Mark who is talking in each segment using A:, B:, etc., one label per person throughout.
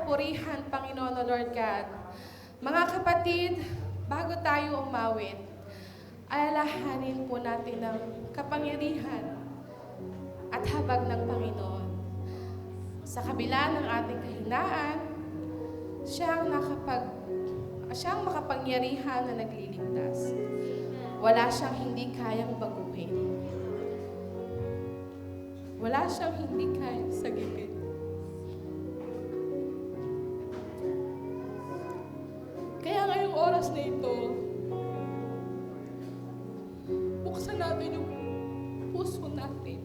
A: kapurihan, Panginoon o Lord God. Mga kapatid, bago tayo umawit, alalahanin po natin ang kapangyarihan at habag ng Panginoon. Sa kabila ng ating kahinaan, siyang makapangyarihan na nagliligtas. Wala siyang hindi kayang baguhin. Wala siyang hindi kayang sagipin. Kaya ngayong oras na ito, buksan natin yung puso natin.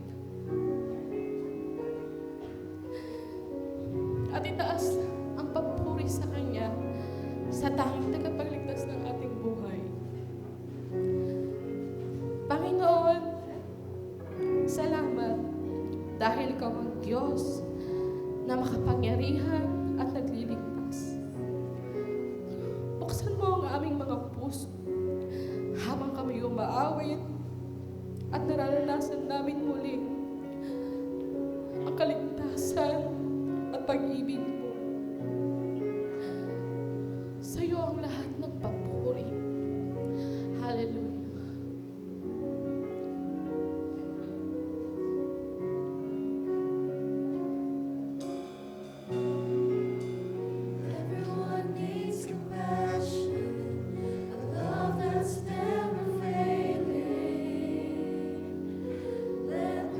A: At itaas ang papuri sa Kanya sa tanging tagapagligtas ng ating buhay. Panginoon, salamat dahil Ikaw ang Diyos na makapangyarihan at nagliligtas. Buksan mo ang aming mga puso habang kami umaawit at nararanasan namin muli ang kaligtasan at pag-ibig mo. Sa iyo ang lahat ng papuri. Hallelujah.
B: Everyone needs compassion, a love that's never failing. Let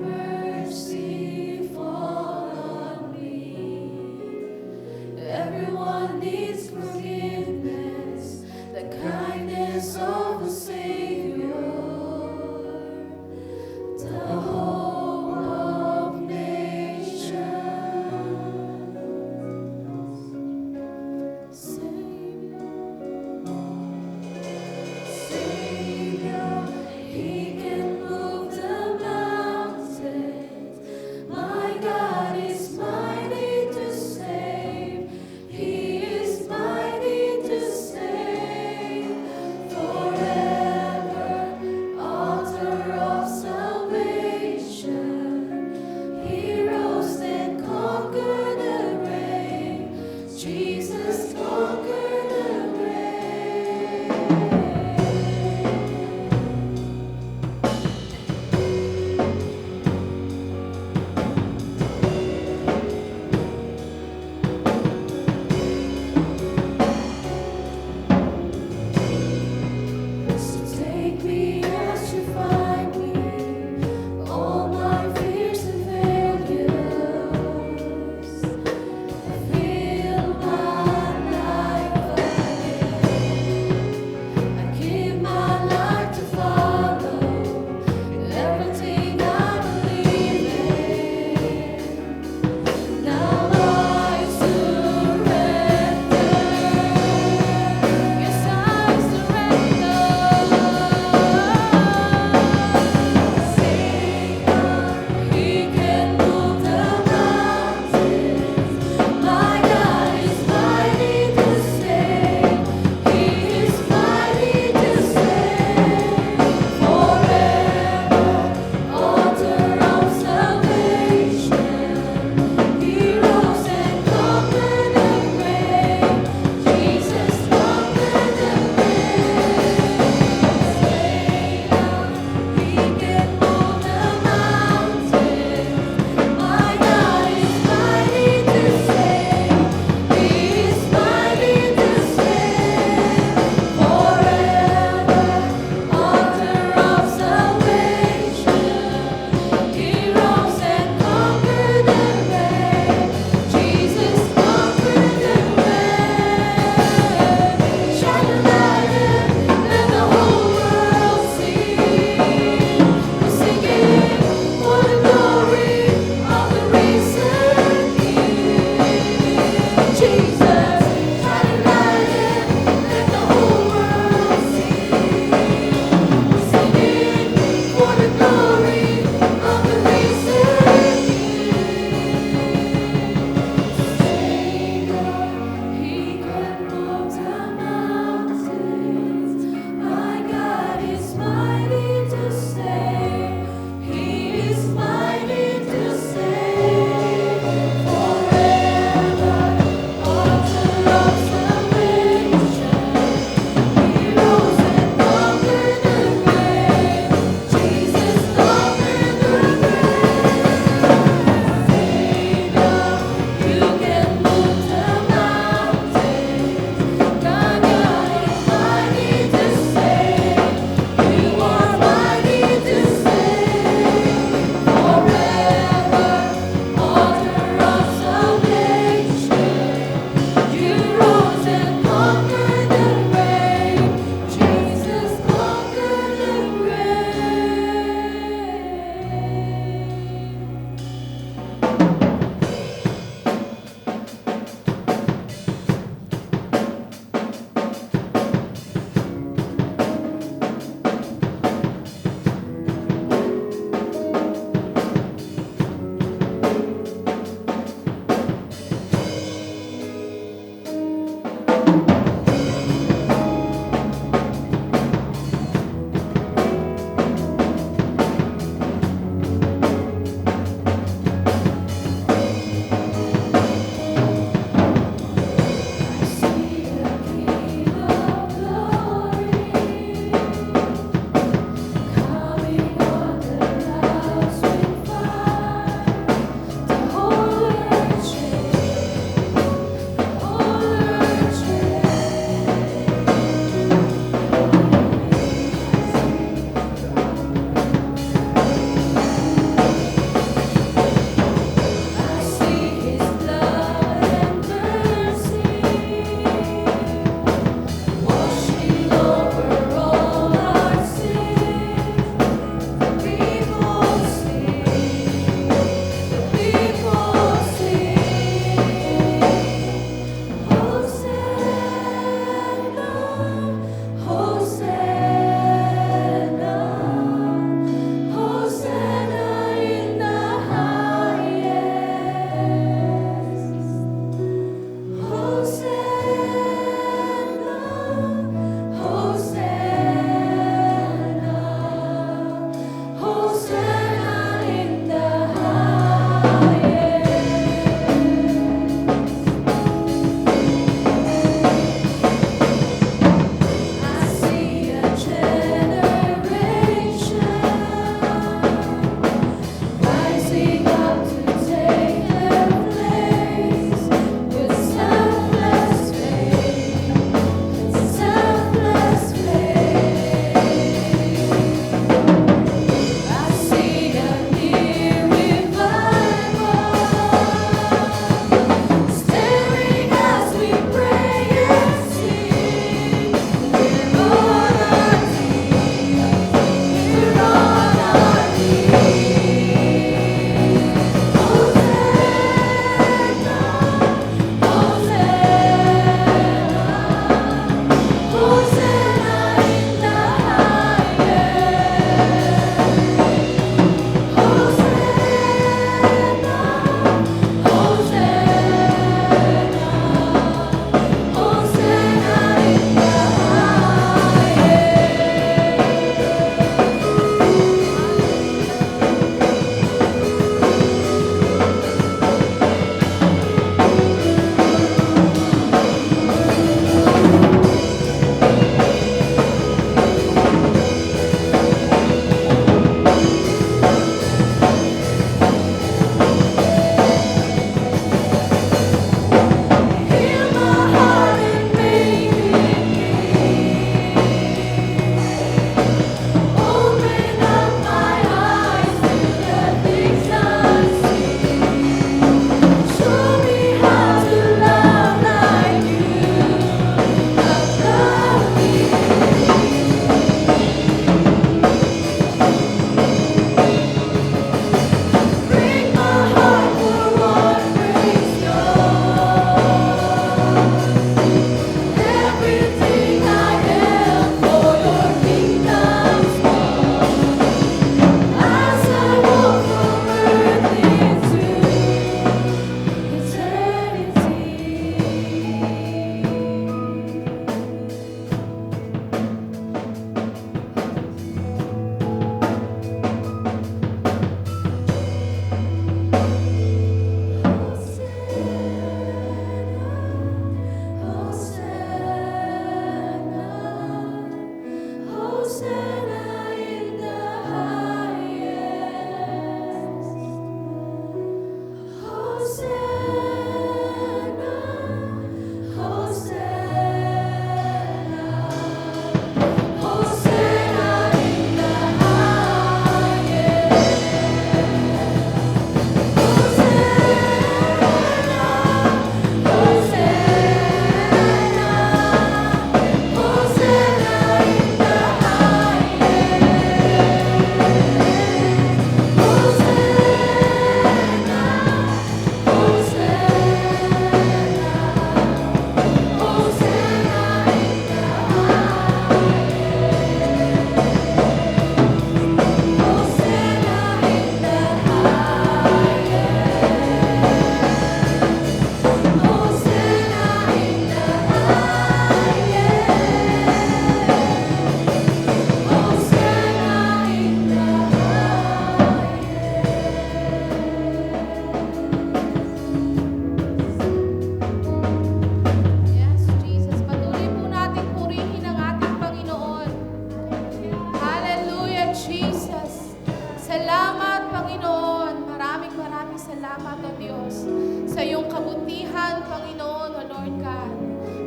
A: salamat, O Diyos, sa iyong kabutihan, Panginoon, O Lord God.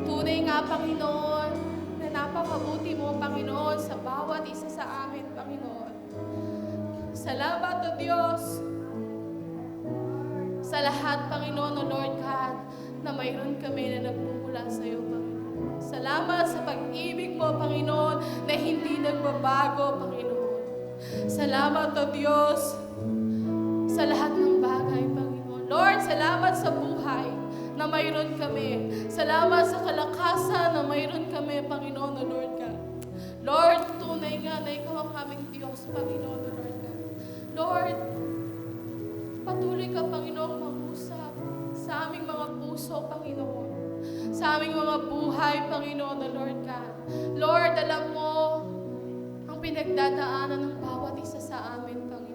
A: Tunay nga, Panginoon, na napakabuti mo, Panginoon, sa bawat isa sa amin, Panginoon. Salamat, O Diyos, sa lahat, Panginoon, O Lord God, na mayroon kami na nagmumula sa iyo, Panginoon. Salamat sa pag-ibig mo, Panginoon, na hindi nagbabago, Panginoon. Salamat, O Diyos, sa lahat ng bagay, Panginoon. Lord, salamat sa buhay na mayroon kami. Salamat sa kalakasan na mayroon kami, Panginoon, O Lord God. Lord, tunay nga na ikaw ang aming Diyos, Panginoon, O Lord God. Lord, patuloy ka, Panginoon, mag-usap sa aming mga puso, Panginoon. Sa aming mga buhay, Panginoon, O Lord God. Lord, alam mo ang pinagdadaanan ng bawat isa sa amin, Panginoon.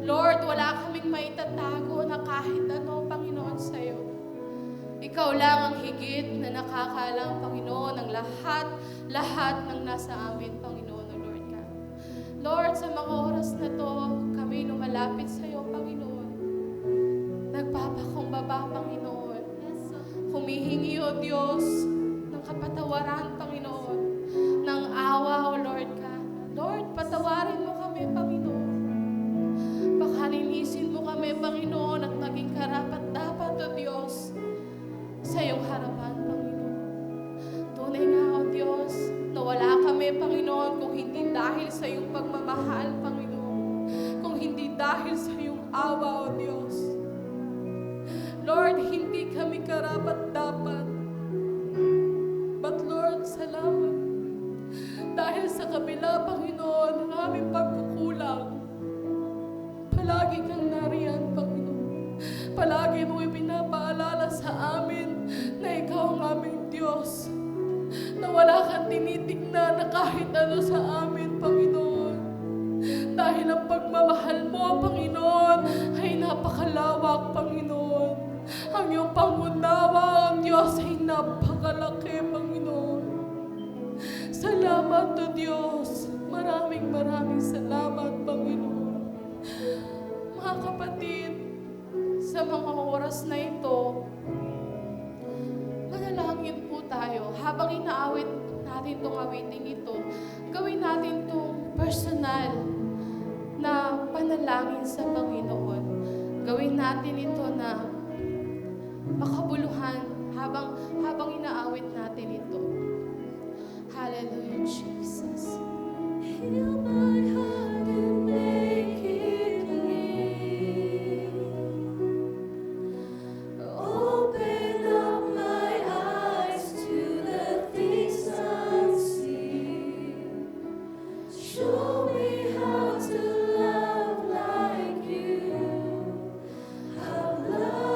A: Lord, wala kaming maitatago na kahit ano, Panginoon, sa iyo. Ikaw lang ang higit na nakakaalam, Panginoon, ng lahat ng nasa amin, Panginoon, O Lord God. Lord, sa mga oras na to, kami lumalapit sa iyo, Panginoon. Nagpapakumbaba, Panginoon. Humihingi, O Diyos, ng kapatawaran, Panginoon. Ng awa, O Lord God. Lord, patawarin mo kami, Panginoon. Pakalinisin mo kami, Panginoon, at maging karapat-dapat, O Diyos, sa iyong harapan, Panginoon. Tunay nga, O Diyos, na wala kami, Panginoon, kung hindi dahil sa iyong pagmamahal, Panginoon. Kung hindi dahil sa iyong awa, O Diyos. Lord, hindi kami karapat-dapat. But Lord, salamat. Dahil sa kabila, Panginoon, ng aming pagkukulang, palagi kang nariyan, Panginoon. Palagi mo ipinapaalala sa amin na ikaw ang aming Diyos. Na wala kang tinitignan na kahit ano sa amin, Panginoon. Dahil ang pagmamahal mo, Panginoon, ay napakalawak, Panginoon. Ang iyong pangunawa, ang Diyos, ay napakalaki, Panginoon. Salamat, O Diyos. Maraming salamat, Panginoon. Mga kapatid, sa mga oras na ito, manalangin po tayo. Habang inaawit natin itong awiting ito, gawin natin itong personal na panalangin sa Panginoon. Gawin natin ito na makabuluhan habang inaawit natin ito. Hallelujah, Jesus.
B: Heal my heart and make it clean. Open up my eyes to the things unseen. Show me how to love like you have loved.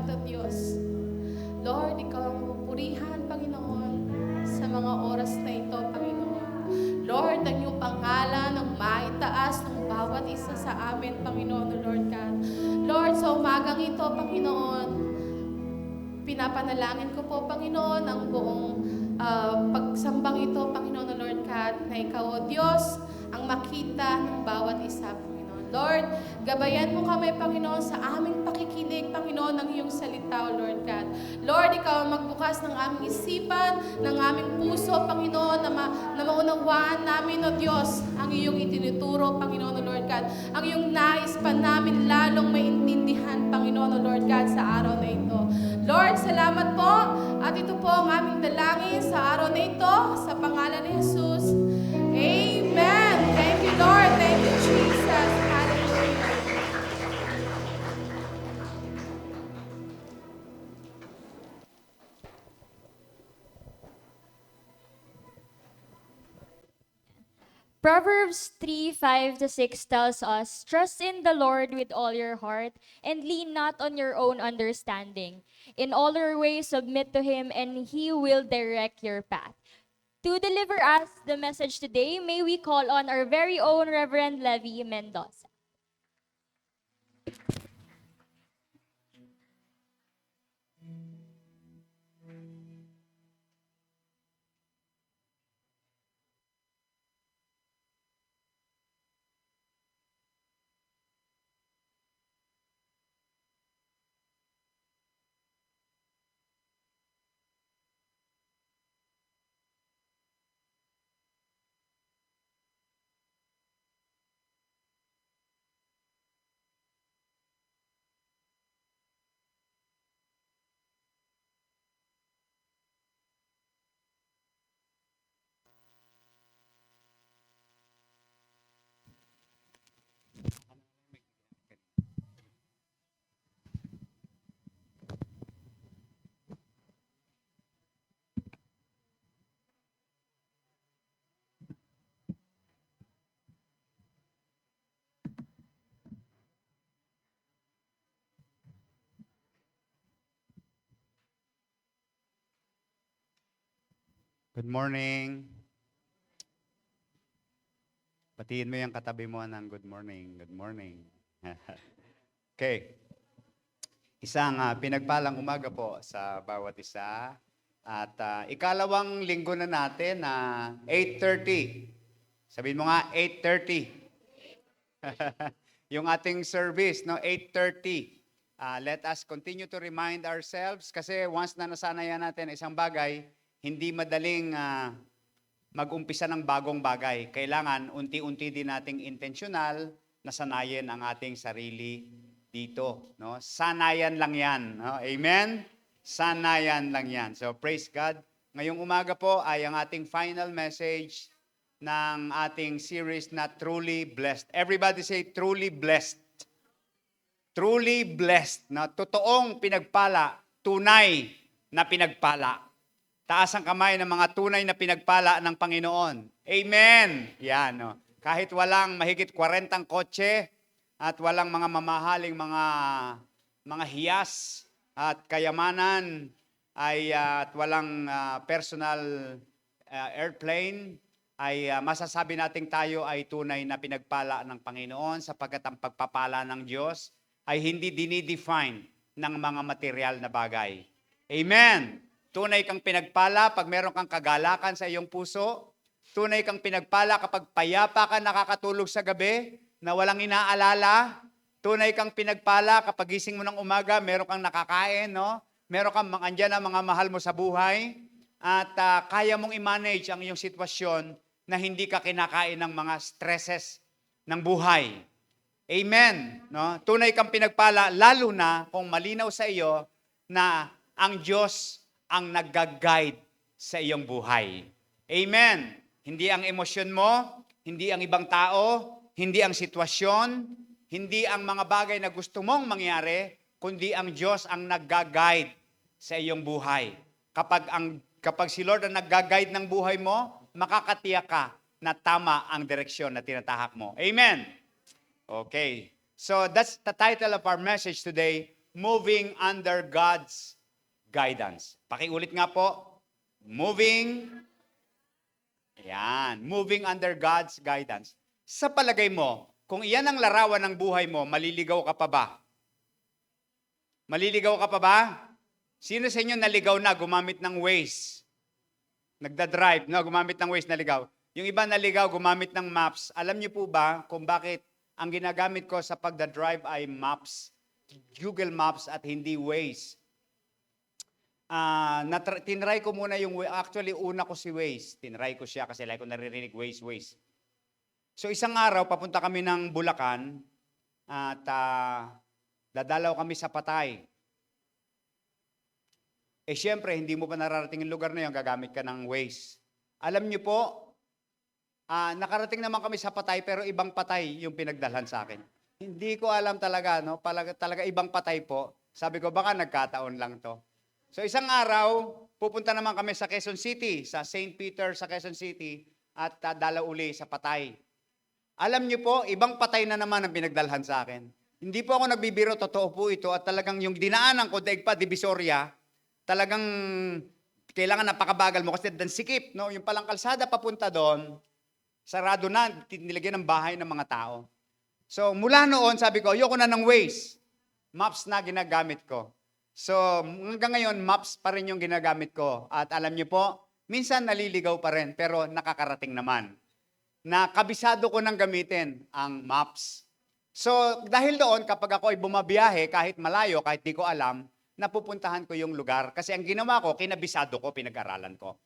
A: salamat o Diyos. Lord, Ikaw ang pupurihan, Panginoon, sa mga oras na ito, Panginoon. Lord, ang iyong pangalan ang maitaas ng bawat isa sa amin, Panginoon, o Lord God. Lord, sa umagang ito, Panginoon, pinapanalangin ko po, Panginoon, ang buong pagsambang ito, Panginoon, o Lord God, na Ikaw, o Diyos, ang makita ng bawat isa, Panginoon. Lord, gabayan mo kami, Panginoon, sa aming pakikinig, Panginoon, ng iyong salita, O Lord God. Lord, Ikaw ang magbukas ng aming isipan, ng aming puso, Panginoon, na maunawaan namin, O Diyos, ang iyong itinuturo, Panginoon, O Lord God. Ang iyong nais pa namin lalong maintindihan, Panginoon, O Lord God, sa araw na ito. Lord, salamat po. At ito po ang aming dalangin sa araw na ito, sa pangalan ni Jesus. Amen. Thank you, Lord. Thank you, Jesus. Hallelujah.
C: Proverbs 3:5-6 tells us, "Trust in the Lord with all your heart and lean not on your own understanding. In all your ways submit to Him and He will direct your path." To deliver us the message today, may we call on our very own Reverend Levi Mendoza.
D: Good morning. Batiin mo yung katabi mo ng good morning. Good morning. Okay. Isang pinagpalang umaga po sa bawat isa. At ikalawang linggo na natin na 8:30. Sabihin mo nga, 8:30. Yung ating service, no, 8:30. Let us continue to remind ourselves kasi once na nasanayan natin isang bagay, hindi madaling mag-umpisa ng bagong bagay. Kailangan unti-unti din nating intentional na sanayin ang ating sarili dito. No? Sanayan lang yan. No? Amen? Sanayan lang yan. So praise God. Ngayong umaga po ay ang ating final message ng ating series na Truly Blessed. Everybody say, truly blessed. Truly blessed. Na totoong pinagpala, tunay na pinagpala. Taas ang kamay ng mga tunay na pinagpala ng Panginoon. Amen! Yan, no? Kahit walang mahigit 40 kotse at walang mga mamahaling mga hiyas at kayamanan at walang personal airplane, ay masasabi nating tayo ay tunay na pinagpala ng Panginoon sapagkat ang pagpapala ng Diyos ay hindi dinidefine ng mga material na bagay. Amen! Tunay kang pinagpala pag meron kang kagalakan sa iyong puso. Tunay kang pinagpala kapag payapa ka nakakatulog sa gabi na walang inaalala. Tunay kang pinagpala kapag gising mo ng umaga, meron kang nakakain, no? Meron kang andyan ang mga mahal mo sa buhay at kaya mong i-manage ang iyong sitwasyon na hindi ka kinakain ng mga stresses ng buhay. Amen. No? Tunay kang pinagpala lalo na kung malinaw sa iyo na ang Diyos ang nag-guide sa iyong buhay. Amen. Hindi ang emosyon mo, hindi ang ibang tao, hindi ang sitwasyon, hindi ang mga bagay na gusto mong mangyari, kundi ang Diyos ang nag-guide sa iyong buhay. Kapag si Lord ang nag-guide ng buhay mo, makakatiyak ka na tama ang direksyon na tinatahak mo. Amen. Okay. So that's the title of our message today, moving under God's guidance. Pakiulit nga po. Moving under God's guidance. Sa palagay mo, kung iyan ang larawan ng buhay mo, maliligaw ka pa ba? Maliligaw ka pa ba? Sino sa inyo naligaw na gumamit ng Waze? Nagda-drive, no? Gumamit ng Waze, naligaw. Yung iba naligaw, gumamit ng maps. Alam niyo po ba kung bakit ang ginagamit ko sa pagda-drive ay maps, Google Maps at hindi Waze? Tinry ko muna yung, actually una ko si Waze. Tinry ko siya kasi like ko naririnig Waze. So isang araw, papunta kami ng Bulacan at dadalaw kami sa Patay. Siyempre, hindi mo pa nararating yung lugar na yun, gagamit ka ng Waze. Alam niyo po, nakarating naman kami sa Patay pero ibang Patay yung pinagdalhan sa akin. Hindi ko alam talaga, no? Talaga ibang Patay po. Sabi ko, baka nagkataon lang to. So isang araw, pupunta naman kami sa Quezon City, sa St. Peter sa Quezon City, at dalaw uli sa Patay. Alam niyo po, ibang Patay na naman ang pinagdalhan sa akin. Hindi po ako nagbibiro, totoo po ito, at talagang yung dinaanan ko, daig pa, Divisoria, talagang kailangan napakabagal mo kasi dan sikip, no? Yung palang kalsada papunta doon, sarado na, nilagyan ng bahay ng mga tao. So mula noon, sabi ko, ayoko na ng Waze. Maps na ginagamit ko. So, hanggang ngayon, maps pa rin yung ginagamit ko. At alam niyo po, minsan naliligaw pa rin, pero nakakarating naman. Nakabisado ko nang gamitin ang maps. So, dahil doon, kapag ako ay bumabiyahe, kahit malayo, kahit di ko alam, napupuntahan ko yung lugar. Kasi ang ginawa ko, kinabisado ko, pinag-aralan ko.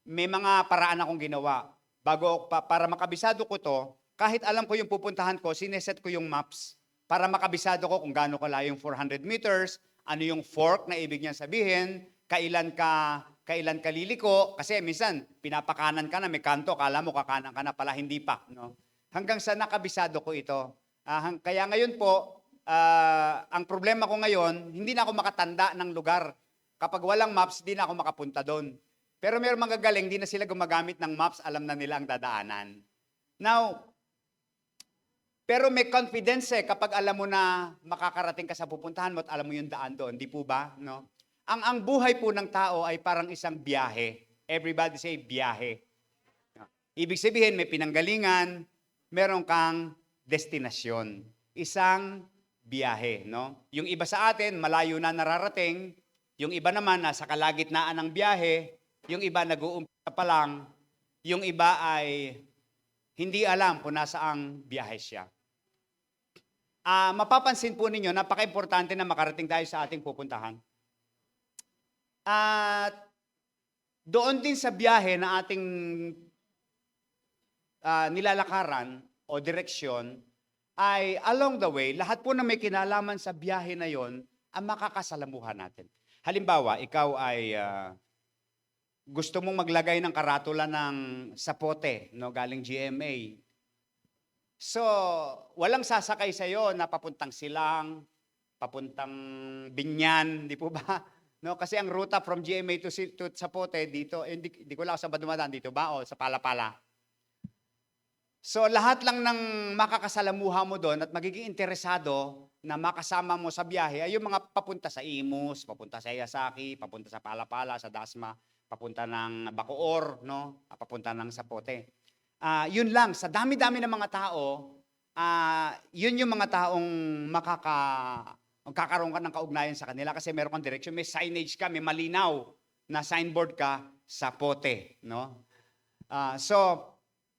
D: May mga paraan akong ginawa. Para makabisado ko to, kahit alam ko yung pupuntahan ko, sineset ko yung maps para makabisado ko kung gaano kalayo yung 400 meters, ano yung fork na ibig niya sabihin, kailan ka liliko, kasi minsan pinapakanan ka na, may kanto, kala mo kakanan ka na pala, hindi pa. No? Hanggang sa nakabisado ko ito. Kaya ngayon po, ang problema ko ngayon, hindi na ako makatanda ng lugar. Kapag walang maps, hindi na ako makapunta doon. Pero mayroong mga galing, hindi na sila gumagamit ng maps, alam na nila ang dadaanan. Now, pero may confidence kapag alam mo na makakarating ka sa pupuntahan mo at alam mo yung daan doon, di po ba? No? Ang buhay po ng tao ay parang isang biyahe. Everybody say biyahe. Ibig sabihin, may pinanggalingan, meron kang destinasyon. Isang biyahe. No? Yung iba sa atin, malayo na nararating. Yung iba naman, nasa kalagitnaan ng biyahe. Yung iba, nag-uumpisa pa lang. Yung iba ay hindi alam kung nasaang biyahe siya. Mapapansin po ninyo, napaka-importante na makarating tayo sa ating pupuntahan. At doon din sa biyahe na ating nilalakaran o direksyon, ay along the way, lahat po na may kinalaman sa biyahe na yon ang makakasalamuhan natin. Halimbawa, ikaw ay gusto mong maglagay ng karatula ng sapote, no, galing GMA. So, walang sasakay sa iyo na papuntang Silang, papuntang Binyan, di po ba? No, kasi ang ruta from GMA to Sapote dito, hindi ko lang sa dumadaan dito ba o sa Palapala. So, lahat lang ng makakasalamuha mo doon at magiging interesado na makasama mo sa biyahe ay yung mga papunta sa Imus, papunta sa Yasaki, papunta sa Palapala, sa Dasma, papunta ng Bacoor, no? Papunta ng Sapote. Yun lang, sa dami-dami ng mga tao, yun yung mga taong magkakaroon ka ng kaugnayan sa kanila kasi meron kang direction, may signage ka, may malinaw na signboard ka sa Pote. No? So,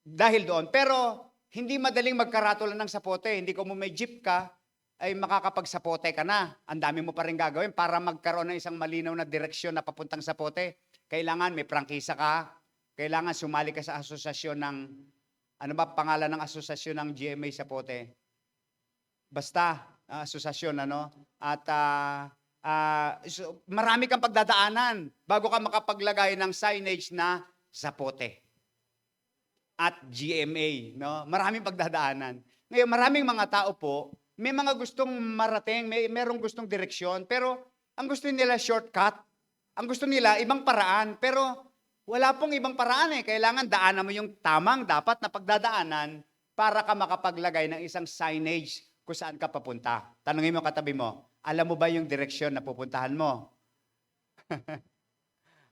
D: dahil doon. Pero, hindi madaling magkaratula ng sapote. Hindi ko mo may jeep ka, ay makakapagsapote ka na. Ang dami mo pa rin gagawin para magkaroon ng isang malinaw na direksyon na papuntang sapote. Kailangan may prangkisa ka. Kailangan sumali ka sa asosasyon ng, ano ba pangalan ng asosasyon ng GMA Sapote? Basta, asosasyon, ano? At marami kang pagdadaanan bago ka makapaglagay ng signage na Sapote. At GMA, no? Maraming pagdadaanan. Ngayon, maraming mga tao po, may mga gustong marating, merong gustong direksyon, pero ang gusto nila shortcut. Ang gusto nila ibang paraan, pero wala pong ibang paraan eh. Kailangan daanan mo yung tamang dapat na pagdadaanan para ka makapaglagay ng isang signage kung saan ka papunta. Tanungin mo katabi mo, alam mo ba yung direksyon na pupuntahan mo?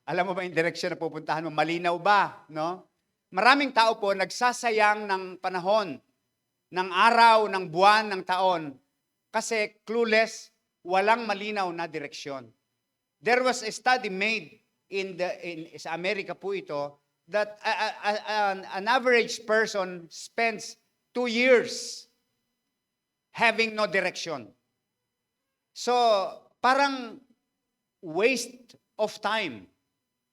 D: Alam mo ba yung direksyon na pupuntahan mo? Malinaw ba? No? Maraming tao po nagsasayang ng panahon, ng araw, ng buwan, ng taon, kasi clueless, walang malinaw na direksyon. There was a study made sa Amerika po ito that an average person spends 2 years having no direction. So, parang waste of time.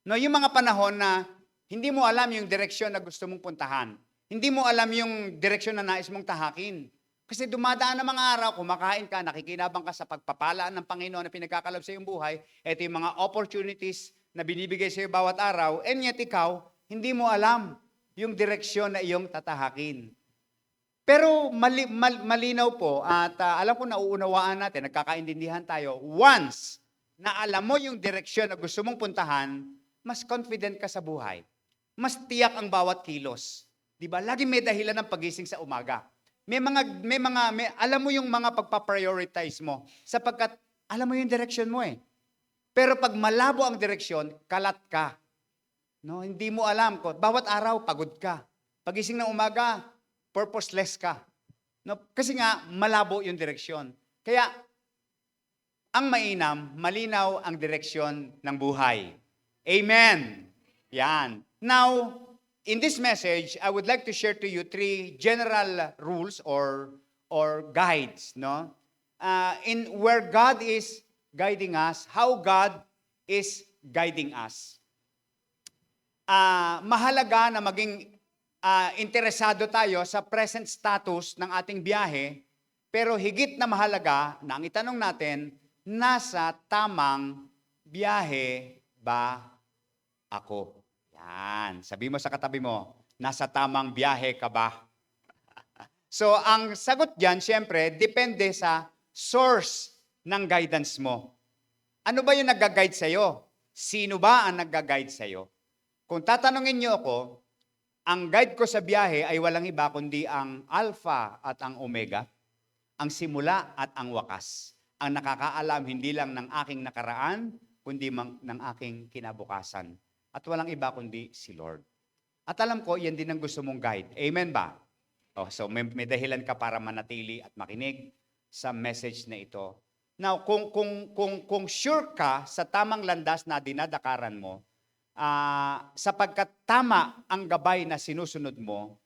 D: No, yung mga panahon na hindi mo alam yung direksyon na gusto mong puntahan. Hindi mo alam yung direksyon na nais mong tahakin. Kasi dumadaan ng mga araw, kumakain ka, nakikinabang ka sa pagpapalaan ng Panginoon na pinagkakalob sa iyong buhay. Ito yung mga opportunities na binibigay sa iyo bawat araw. And yet ikaw, hindi mo alam yung direksyon na iyong tatahakin. Pero malinaw po at alam ko nauunawaan natin, nagkakaintindihan tayo. Once na alam mo yung direksyon na gusto mong puntahan, mas confident ka sa buhay. Mas tiyak ang bawat kilos. 'Di ba? Lagi may dahilan ng pagising sa umaga. Alam mo yung mga pagpa-prioritize mo sapagkat alam mo yung direction mo eh. Pero pag malabo ang direksyon, kalat ka. No, hindi mo alam ko. Bawat araw pagod ka. Pagising ng umaga, purposeless ka. No, kasi nga malabo yung direksyon. Kaya ang mainam, malinaw ang direksyon ng buhay. Amen. Yan. Now, in this message, I would like to share to you 3 general rules or guides, no? In where God is guiding us, how God is guiding us. Mahalaga na maging interesado tayo sa present status ng ating biyahe, pero higit na mahalaga na ang itanong natin, nasa tamang biyahe ba ako? Yan. Sabi mo sa katabi mo, nasa tamang biyahe ka ba? So, ang sagot dyan, siyempre, depende sa source ng guidance mo. Ano ba yung nag-guide sa'yo? Sino ba ang nag-guide sa'yo? Kung tatanungin niyo ako, ang guide ko sa biyahe ay walang iba kundi ang Alpha at ang Omega, ang simula at ang wakas. Ang nakakaalam hindi lang ng aking nakaraan, kundi ng aking kinabukasan. At walang iba kundi si Lord. At alam ko, yan din ang gusto mong guide. Amen ba? So may dahilan ka para manatili at makinig sa message na ito. Now, kung sure ka sa tamang landas na dinadakaran mo, sapagkat tama ang gabay na sinusunod mo,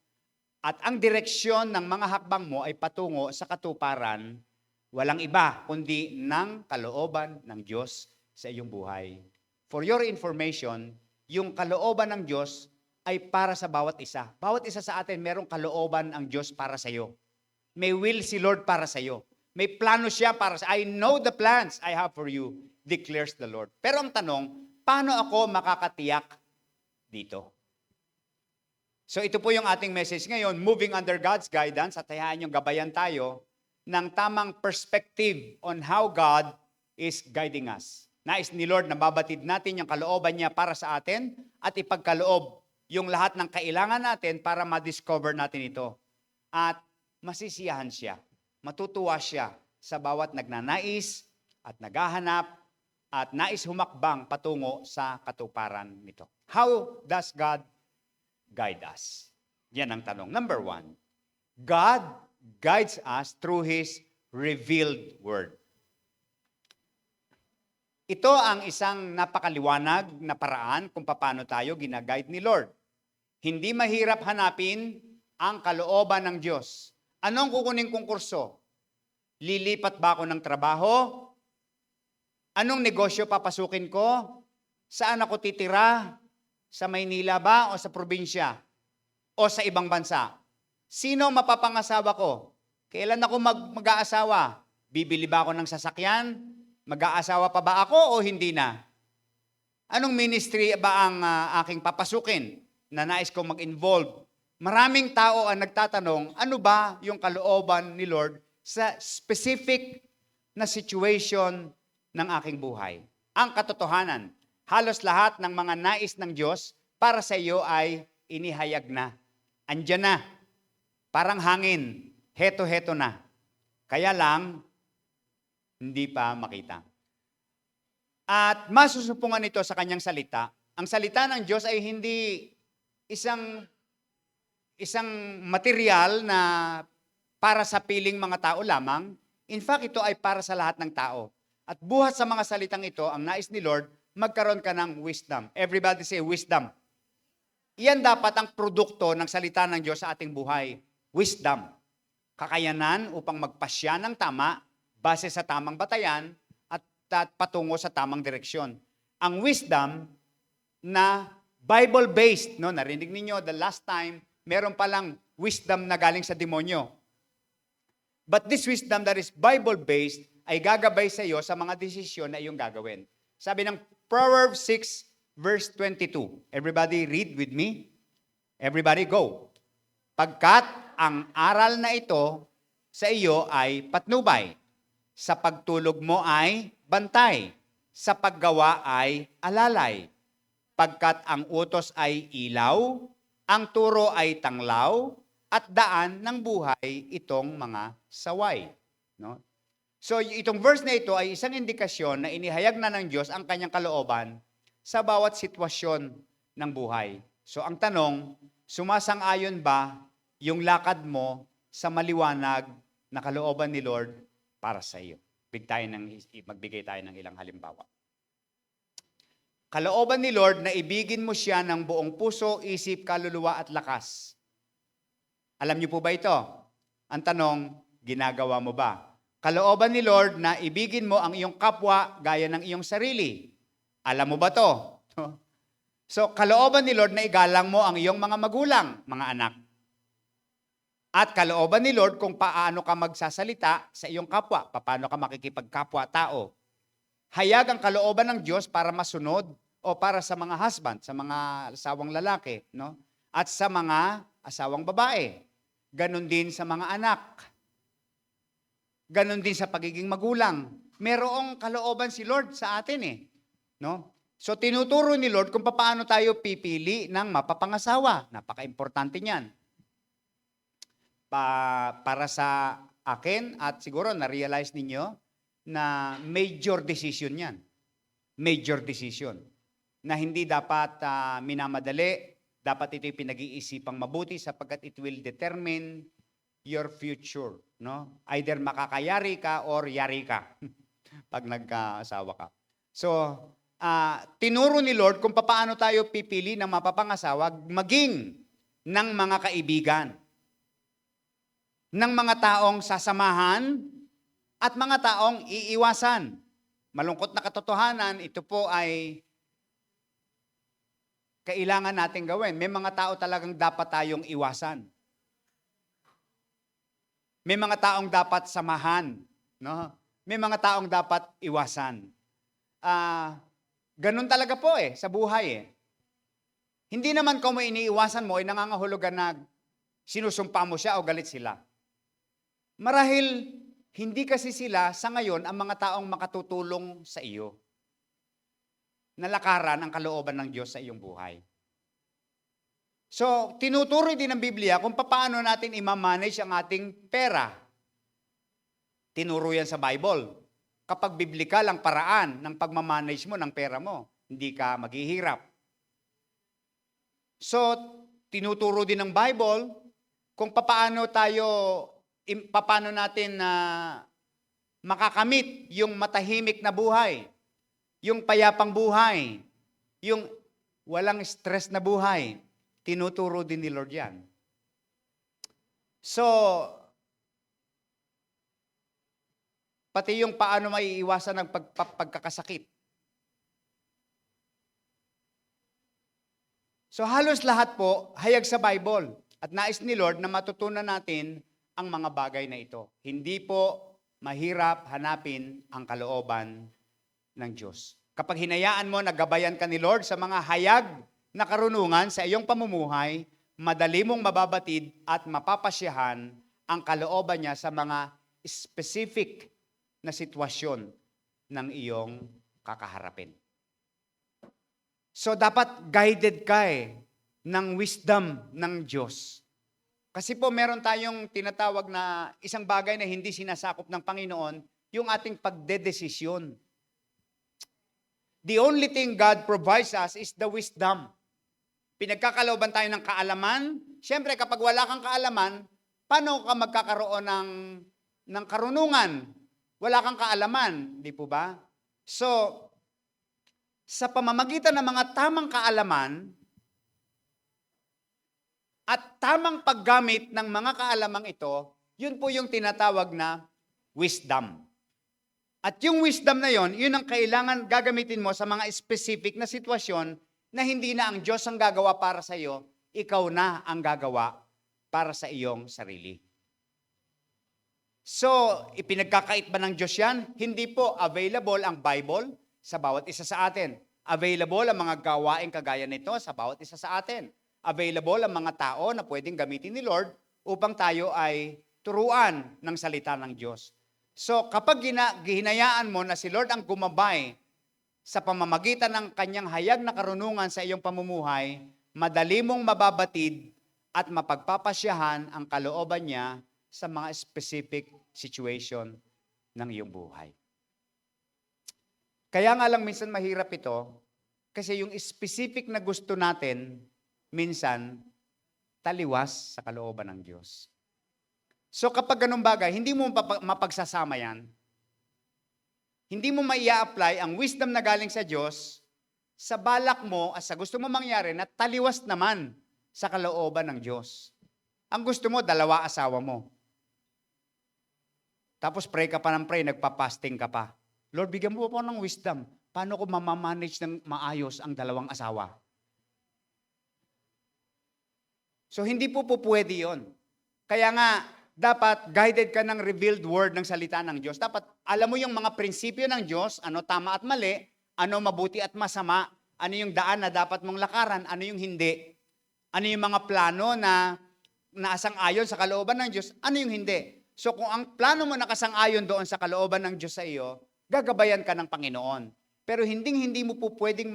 D: at ang direksyon ng mga hakbang mo ay patungo sa katuparan, walang iba kundi ng kalooban ng Diyos sa iyong buhay. For your information, yung kalooban ng Diyos ay para sa bawat isa. Bawat isa sa atin, merong kalooban ang Diyos para sa iyo. May will si Lord para sa iyo. May plano siya para sa I know the plans I have for you, declares the Lord. Pero ang tanong, paano ako makakatiyak dito? So ito po yung ating message ngayon, moving under God's guidance, at hayaan yung gabayan tayo ng tamang perspective on how God is guiding us. Nais ni Lord na babatid natin yung kalooban niya para sa atin at ipagkaloob yung lahat ng kailangan natin para ma-discover natin ito. At masisiyahan siya, matutuwa siya sa bawat nagnanais at naghahanap at nais humakbang patungo sa katuparan nito. How does God guide us? Yan ang tanong. Number 1, God guides us through His revealed word. Ito ang isang napakaliwanag na paraan kung paano tayo ginaguide ni Lord. Hindi mahirap hanapin ang kalooban ng Diyos. Anong kukunin kong kurso? Lilipat ba ako ng trabaho? Anong negosyo papasukin ko? Saan ako titira? Sa Maynila ba o sa probinsya? O sa ibang bansa? Sino mapapangasawa ko? Kailan ako mag-aasawa? Bibili ba ako ng sasakyan? Mag-aasawa pa ba ako o hindi na? Anong ministry ba ang aking papasukin na nais kong mag-involve? Maraming tao ang nagtatanong, ano ba yung kalooban ni Lord sa specific na situation ng aking buhay? Ang katotohanan, halos lahat ng mga nais ng Diyos para sa iyo ay inihayag na. Andyan na. Parang hangin. Heto-heto na. Kaya lang, hindi pa makita. At masusupungan ito sa kanyang salita. Ang salita ng Diyos ay hindi isang material na para sa piling mga tao lamang. In fact, ito ay para sa lahat ng tao. At buhat sa mga salitang ito, ang nais ni Lord, magkaroon ka ng wisdom. Everybody say wisdom. Iyan dapat ang produkto ng salita ng Diyos sa ating buhay. Wisdom. Kakayanan upang magpasya ng tama, base sa tamang batayan, at patungo sa tamang direksyon. Ang wisdom na Bible-based, no? Narinig ninyo the last time, meron palang wisdom na galing sa demonyo. But this wisdom that is Bible-based ay gagabay sa iyo sa mga desisyon na iyong gagawin. Sabi ng Proverbs 6 verse 22. Everybody read with me. Everybody go. Pagkat ang aral na ito sa iyo ay patnubay, sa pagtulog mo ay bantay, sa paggawa ay alalay. Pagkat ang utos ay ilaw, ang turo ay tanglaw, at daan ng buhay itong mga saway. No? So itong verse na ito ay isang indikasyon na inihayag na ng Diyos ang kanyang kalooban sa bawat sitwasyon ng buhay. So ang tanong, sumasang-ayon ba yung lakad mo sa maliwanag na kalooban ni Lord para sa iyo? Magbigay tayo ng ilang halimbawa. Kalooban ni Lord na ibigin mo siya ng buong puso, isip, kaluluwa at lakas. Alam niyo po ba ito? Ang tanong, ginagawa mo ba? Kalooban ni Lord na ibigin mo ang iyong kapwa gaya ng iyong sarili. Alam mo ba to? So, kalooban ni Lord na igalang mo ang iyong mga magulang, mga anak. At kalooban ni Lord kung paano ka magsasalita sa iyong kapwa, paano ka makikipagkapwa-tao. Hayag ang kalooban ng Diyos para masunod o para sa mga husband, sa mga asawang lalaki, no? At sa mga asawang babae. Ganon din sa mga anak. Ganon din sa pagiging magulang. Merong kalooban si Lord sa atin eh. No? So tinuturo ni Lord kung paano tayo pipili ng mapapangasawa. Napaka-importante niyan. Para sa akin at siguro na-realize ninyo na major decision yan. Major decision. Na hindi dapat minamadali, dapat ito'y pinag-iisipang mabuti sapagkat it will determine your future. No? Either makakayari ka or yari ka pag nagkaasawa ka. So, tinuro ni Lord kung paano tayo pipili ng mapapangasawa maging ng mga kaibigan, ng mga taong sasamahan at mga taong iiwasan. Malungkot na katotohanan, ito po ay kailangan natin gawin. May mga tao talagang dapat tayong iwasan. May mga taong dapat samahan. No? May mga taong dapat iwasan. Ganun talaga po sa buhay Hindi naman kung may iniiwasan mo ay nangangahulugan na sinusumpa mo siya o galit sila. Marahil, hindi kasi sila sa ngayon ang mga taong makatutulong sa iyo. Nalakaran ang kalooban ng Diyos sa iyong buhay. So, tinuturo din ng Biblia kung paano natin i-manage ang ating pera. Tinuro yan sa Bible. Kapag biblikal ang paraan ng pagmamanage mo ng pera mo, hindi ka maghihirap. So, tinuturo din ng Bible kung paano natin makakamit yung matahimik na buhay, yung payapang buhay, yung walang stress na buhay. Tinuturo din ni Lord yan. So, pati yung paano maiiwasan ng pagkakasakit. So halos lahat po hayag sa Bible at nais ni Lord na matutunan natin ang mga bagay na ito. Hindi po mahirap hanapin ang kalooban ng Diyos. Kapag hinayaan mo, nagabayan ka ni Lord sa mga hayag na karunungan sa iyong pamumuhay, madali mong mababatid at mapapasyahan ang kalooban niya sa mga specific na sitwasyon ng iyong kakaharapin. So dapat guided ka ng wisdom ng Diyos. Kasi po meron tayong tinatawag na isang bagay na hindi sinasakop ng Panginoon, yung ating pagdedesisyon. The only thing God provides us is the wisdom. Pinagkakalooban tayo ng kaalaman. Siyempre, kapag wala kang kaalaman, paano ka magkakaroon ng karunungan? Wala kang kaalaman, di po ba? So, sa pamamagitan ng mga tamang kaalaman at tamang paggamit ng mga kaalamang ito, yun po yung tinatawag na wisdom. At yung wisdom na yon, yun ang kailangan gagamitin mo sa mga specific na sitwasyon na hindi na ang Diyos ang gagawa para sa iyo, ikaw na ang gagawa para sa iyong sarili. So, ipinagkakait ba ng Diyos yan? Hindi po. Available ang Bible sa bawat isa sa atin. Available ang mga gawain kagaya nito sa bawat isa sa atin. Available ang mga tao na pwedeng gamitin ni Lord upang tayo ay turuan ng salita ng Diyos. So kapag gihinayaan mo na si Lord ang gumabay sa pamamagitan ng kanyang hayag na karunungan sa iyong pamumuhay, madali mong mababatid at mapagpapasyahan ang kalooban niya sa mga specific situation ng iyong buhay. Kaya nga lang minsan mahirap ito kasi yung specific na gusto natin minsan taliwas sa kalooban ng Diyos. So kapag ganun bagay, hindi mo mapagsasama yan. Hindi mo maia-apply ang wisdom na galing sa Diyos sa balak mo at sa gusto mo mangyari na taliwas naman sa kalooban ng Diyos. Ang gusto mo, 2 asawa mo. Tapos pray ka pa ng pray, nagpa-fasting ka pa. Lord, bigyan mo po ng wisdom. Paano ko mamamanage ng maayos ang 2 asawa? So hindi po pwede yun. Kaya nga, dapat guided ka ng revealed word ng salita ng Diyos. Dapat alam mo yung mga prinsipyo ng Diyos, ano tama at mali, ano mabuti at masama, ano yung daan na dapat mong lakaran, ano yung hindi. Ano yung mga plano na naasang-ayon sa kalooban ng Diyos, ano yung hindi. So kung ang plano mo nakasang-ayon doon sa kalooban ng Diyos sa iyo, gagabayan ka ng Panginoon. Pero hindi mo po pwedeng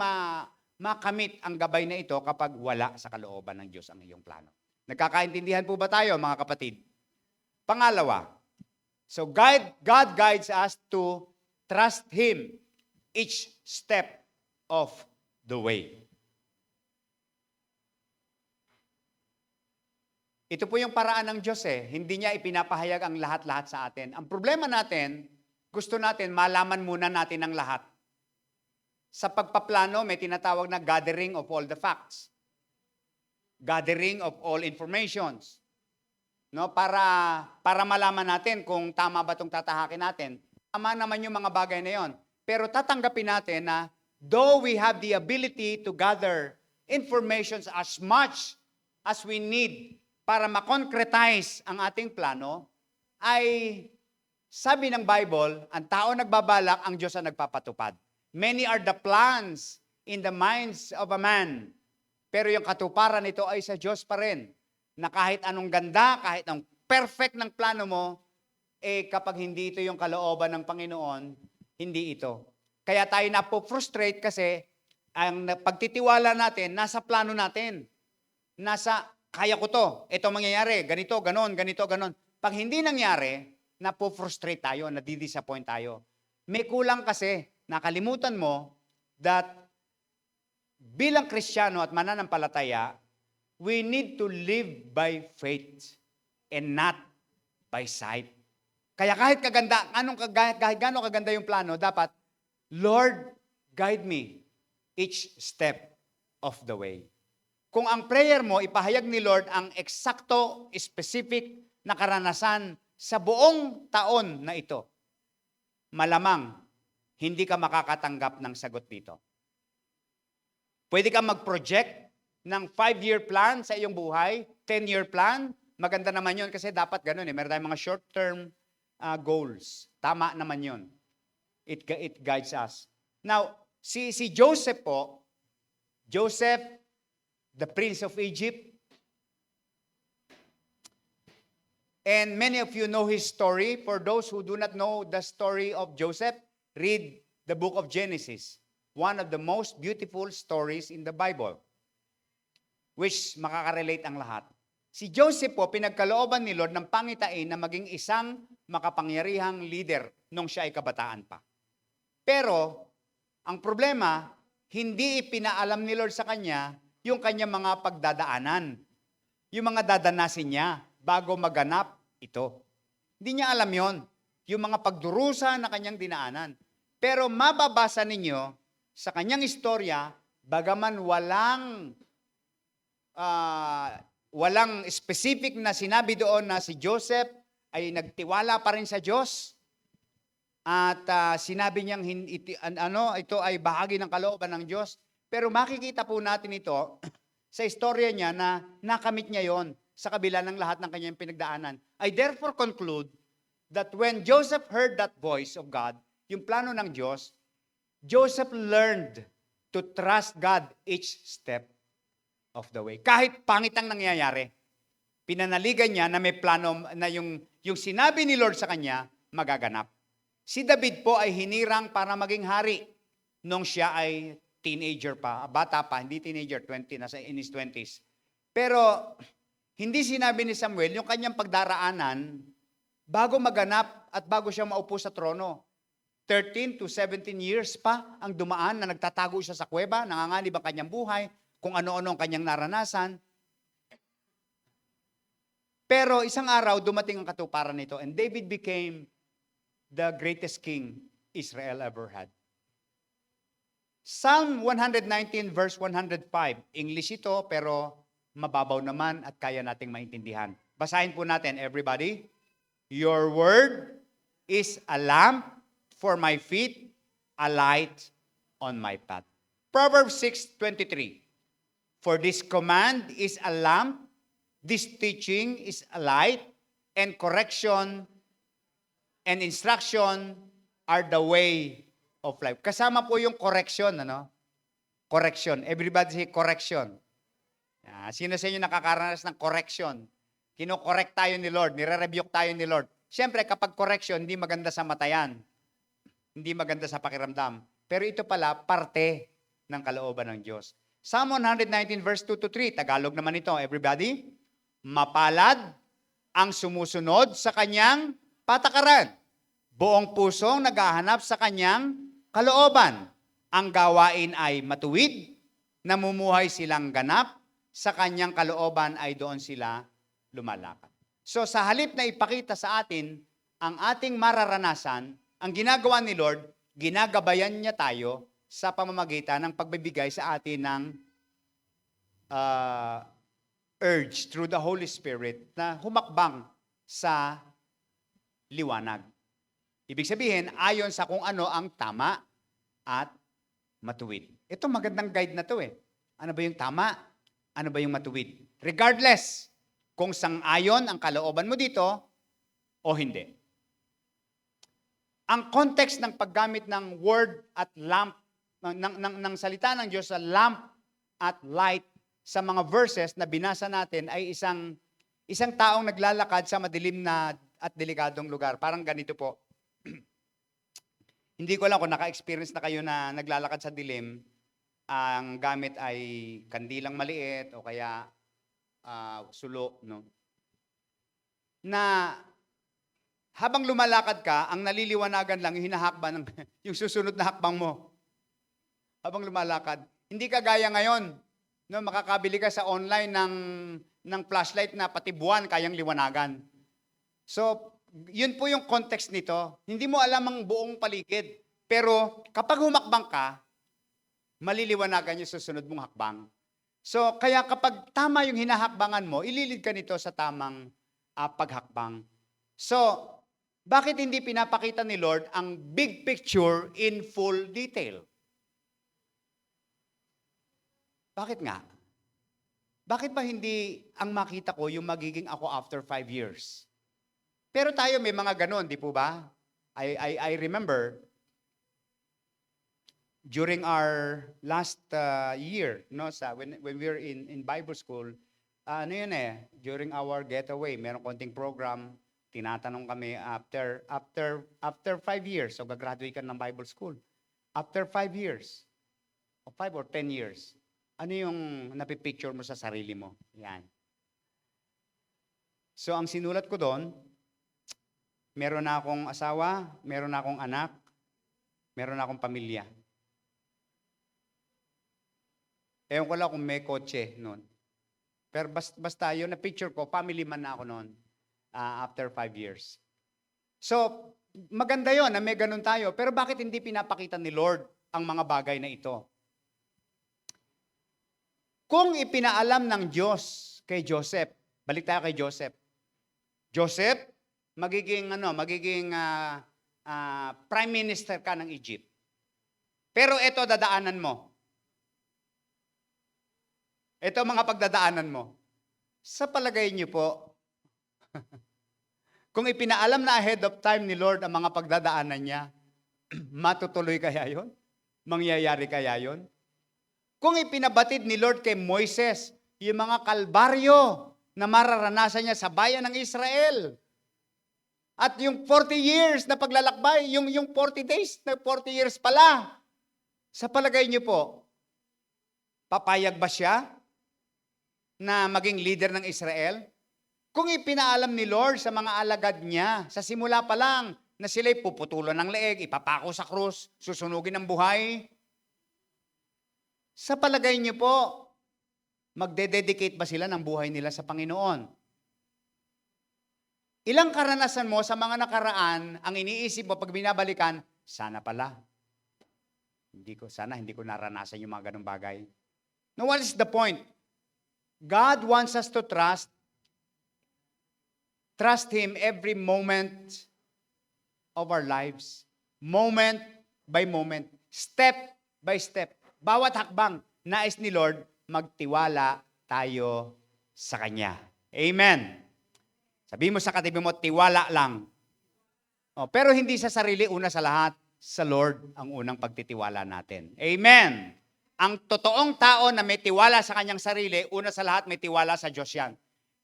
D: makamit ang gabay na ito kapag wala sa kalooban ng Diyos ang iyong plano. Nagkakaintindihan po ba tayo, mga kapatid? Pangalawa, so God guides us to trust Him each step of the way. Ito po yung paraan ng Diyos eh. Hindi niya ipinapahayag ang lahat-lahat sa atin. Ang problema natin, gusto natin malaman muna natin ang lahat. Sa pagpaplano, may tinatawag na gathering of all the facts. Gathering of all informations. No, para malaman natin kung tama ba itong tatahakin natin. Tama naman yung mga bagay na yon. Pero tatanggapin natin na though we have the ability to gather informations as much as we need para ma-concretize ang ating plano, ay sabi ng Bible, ang tao nagbabalak, ang Diyos ang nagpapatupad. Many are the plans in the minds of a man. Pero yung katuparan nito ay sa Diyos pa rin. Na kahit anong ganda, kahit ang perfect ng plano mo, kapag hindi ito yung kalooban ng Panginoon, hindi ito. Kaya tayo napo-frustrate kasi ang pagtitiwala natin, nasa plano natin. Nasa, kaya ko to, ito mangyayari, ganito, ganon, ganito, ganon. Pag hindi nangyari, napo-frustrate tayo, nadidisappoint tayo. May kulang kasi, nakalimutan mo that bilang Kristiyano at mananampalataya, we need to live by faith and not by sight. Kaya kahit kaganda, gano'ng kaganda yung plano, dapat, Lord, guide me each step of the way. Kung ang prayer mo, ipahayag ni Lord ang eksakto, specific na karanasan sa buong taon na ito, malamang hindi ka makakatanggap ng sagot dito. Pwede ka mag-project ng 5-year plan sa iyong buhay, 10-year plan, maganda naman yun kasi dapat ganun eh. Meron tayong mga short-term goals. Tama naman yun. It guides us. Now, si Joseph po, Joseph, the Prince of Egypt, and many of you know his story. For those who do not know the story of Joseph, read the book of Genesis. One of the most beautiful stories in the Bible, which makaka-relate ang lahat. Si Joseph po, pinagkalooban ni Lord ng pangitain na maging isang makapangyarihang leader nung siya ay kabataan pa. Pero, ang problema, hindi ipinaalam ni Lord sa kanya yung kanyang mga pagdadaanan, yung mga dadanasin niya bago maganap ito. Hindi niya alam yon, yung mga pagdurusa na kanyang dinaanan. Pero mababasa ninyo sa kanyang istorya, bagaman walang specific na sinabi doon na si Joseph ay nagtiwala pa rin sa Diyos. At sinabi niyang ito ay bahagi ng kalooban ng Diyos. Pero makikita po natin ito sa istorya niya na nakamit niya yon sa kabila ng lahat ng kanyang pinagdaanan. I therefore conclude that when Joseph heard that voice of God, yung plano ng Diyos, Joseph learned to trust God each step of the way. Kahit pangit ang nangyayari, pinanaligan niya na may plano na yung sinabi ni Lord sa kanya, magaganap. Si David po ay hinirang para maging hari nung siya ay teenager pa, bata pa, hindi teenager, nasa in his 20s. Pero hindi sinabi ni Samuel yung kanyang pagdaraanan bago maganap at bago siya maupo sa trono. 13 to 17 years pa ang dumaan na nagtatago siya sa kuweba, nanganganib ang kanyang buhay, kung ano-ano ang kanyang naranasan. Pero isang araw, dumating ang katuparan nito, and David became the greatest king Israel ever had. Psalm 119 verse 105. English ito, pero mababaw naman at kaya nating maintindihan. Basahin po natin, everybody. Your word is a lamp for my feet, a light on my path. Proverbs 6:23. For this command is a lamp, this teaching is a light, and correction and instruction are the way of life. Kasama po yung correction, ano? Correction. Everybody say correction. Sino sa inyo nakakaranas ng correction? Kino-correct tayo ni Lord, nire-rebuke tayo ni Lord. Siyempre, kapag correction, hindi maganda sa matayan. Hindi maganda sa pakiramdam. Pero ito pala, parte ng kalooban ng Diyos. Psalm 119 verse 2 to 3. Tagalog naman ito, everybody. Mapalad ang sumusunod sa kanyang patakaran. Buong pusong naghahanap sa kanyang kalooban. Ang gawain ay matuwid, namumuhay silang ganap, sa kanyang kalooban ay doon sila lumalakad. So sa halip na ipakita sa atin ang ating mararanasan, ang ginagawa ni Lord, ginagabayan niya tayo sa pamamagitan ng pagbibigay sa atin ng urge through the Holy Spirit na humakbang sa liwanag. Ibig sabihin, ayon sa kung ano ang tama at matuwid. Ito magandang guide na to eh. Ano ba yung tama? Ano ba yung matuwid? Regardless kung sang-ayon ang kalooban mo dito o hindi. Ang context ng paggamit ng word at lamp, ng salita ng Diyos sa lamp at light sa mga verses na binasa natin ay isang taong naglalakad sa madilim na at delikadong lugar. Parang ganito po. Hindi ko alam kung naka-experience na kayo na naglalakad sa dilim, ang gamit ay kandilang maliit o kaya sulo, no? Na habang lumalakad ka, ang naliliwanagan lang yung hinahakban, yung susunod na hakbang mo. Habang lumalakad. Hindi ka gaya ngayon, no, makakabili ka sa online ng flashlight na pati buwan kayang liwanagan. So, yun po yung context nito. Hindi mo alam ang buong paligid. Pero kapag humakbang ka, maliliwanagan yung susunod mong hakbang. So, kaya kapag tama yung hinahakbangan mo, ililid ka nito sa tamang paghakbang. So, bakit hindi pinapakita ni Lord ang big picture in full detail? Bakit nga? Bakit ba hindi ang makita ko yung magiging ako after 5 years? Pero tayo may mga ganon, di po ba? I remember during our last year, no, when we were in Bible school, during our getaway, meron konting program, tinatanong kami after 5 years, so gagraduate ka ng Bible school. After 5 years, o 5 or 10 years, ano yung napipicture mo sa sarili mo? Yan. So ang sinulat ko doon, meron na akong asawa, meron na akong anak, meron na akong pamilya. Ewan ko lang kung may kotse noon. Pero basta yun, na picture ko, family man na ako noon after 5 years. So, maganda yon na may ganun tayo. Pero bakit hindi pinapakita ni Lord ang mga bagay na ito? Kung ipinaalam ng Diyos kay Joseph, balik tayo kay Joseph. Joseph, magiging prime minister ka ng Egypt. Pero ito dadaanan mo. Ito mga pagdadaanan mo. Sa palagay niyo po, kung ipinaalam na ahead of time ni Lord ang mga pagdadaanan niya, matutuloy kaya yon? Mangyayari kaya yon? Kung ipinabatid ni Lord kay Moises, yung mga kalbaryo na mararanasan niya sa bayan ng Israel, at yung 40 years na paglalakbay, yung 40 days na 40 years pala, sa palagay niyo po, papayag ba siya na maging leader ng Israel? Kung ipinaalam ni Lord sa mga alagad niya, sa simula pa lang, na sila'y puputulan ng leeg, ipapako sa krus, susunugin ng buhay, sa palagay niyo po, magdededicate ba sila ng buhay nila sa Panginoon? Ilang karanasan mo sa mga nakaraan, ang iniisip mo pag binabalikan, sana pala. Sana hindi ko naranasan yung mga ganung bagay. Now, what is the point? God wants us to trust Him every moment of our lives. Moment by moment. Step by step. Bawat hakbang, nais ni Lord, magtiwala tayo sa Kanya. Amen. Sabi mo sa katabi mo, tiwala lang. Pero hindi sa sarili, una sa lahat, sa Lord ang unang pagtitiwala natin. Amen. Ang totoong tao na may tiwala sa kanyang sarili, una sa lahat may tiwala sa Diyos yan.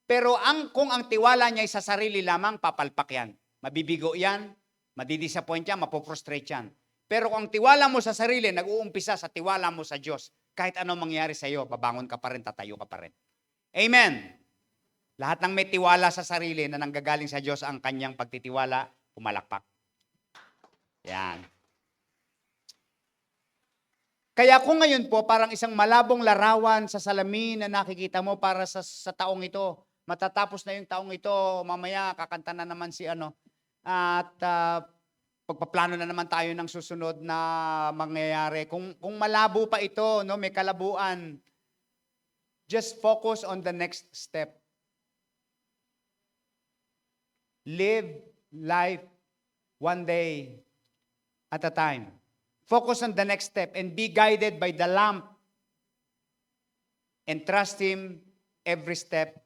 D: Pero kung ang tiwala niya ay sa sarili lamang, papalpak yan. Mabibigo yan, madidisappoint yan, mapoprostrate yan. Pero kung ang tiwala mo sa sarili, nag-uumpisa sa tiwala mo sa Diyos, kahit anong mangyari sa iyo, babangon ka pa rin, tatayo ka pa rin. Amen. Lahat ng may tiwala sa sarili na nanggagaling sa Diyos ang kanyang pagtitiwala, pumalakpak. Yan. Kaya kung ngayon po, parang isang malabong larawan sa salamin na nakikita mo para sa taong ito, matatapos na yung taong ito, mamaya kakanta na naman si at pagpaplano na naman tayo ng susunod na mangyayari. Kung malabo pa ito, no, may kalabuan, just focus on the next step. Live life one day at a time. Focus on the next step and be guided by the lamp and trust Him every step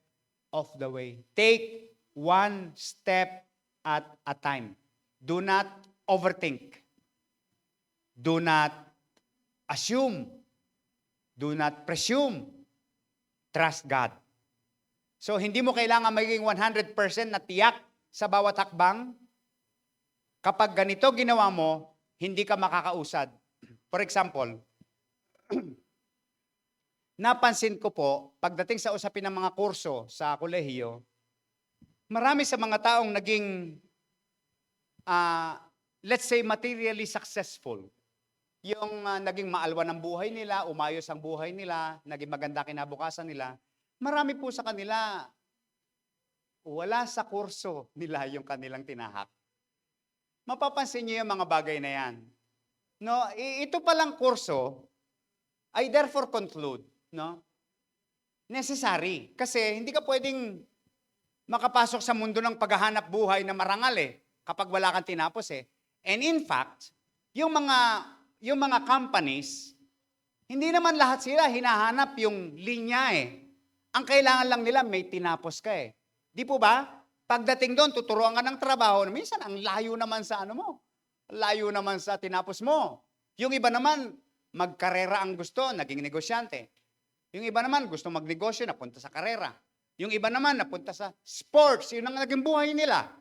D: of the way. Take one step at a time. Do not overthink. Do not assume. Do not presume. Trust God. So, hindi mo kailangan maging 100% na tiyak sa bawat hakbang. Kapag ganito ginawa mo, hindi ka makakausad. For example, napansin ko po, pagdating sa usapin ng mga kurso sa kolehiyo, marami sa mga taong naging, let's say, materially successful. Yung naging maalwan ang buhay nila, umayos ang buhay nila, naging maganda kinabukasan nila, marami po sa kanila, wala sa kurso nila yung kanilang tinahak. Mapapansin niyo yung mga bagay na yan. No, ito palang kurso, I therefore conclude, no, necessary. Kasi hindi ka pwedeng makapasok sa mundo ng paghahanap buhay na marangal kapag wala kang tinapos And in fact, yung mga companies, hindi naman lahat sila hinahanap yung linya Ang kailangan lang nila may tinapos ka Di po ba? Pagdating doon, tuturuan ka ng trabaho. Minsan, ang layo naman sa layo naman sa tinapos mo. Yung iba naman, magkarera ang gusto, naging negosyante. Yung iba naman, gusto magnegosyo, napunta sa karera. Yung iba naman, napunta sa sports. Yun ang naging buhay nila.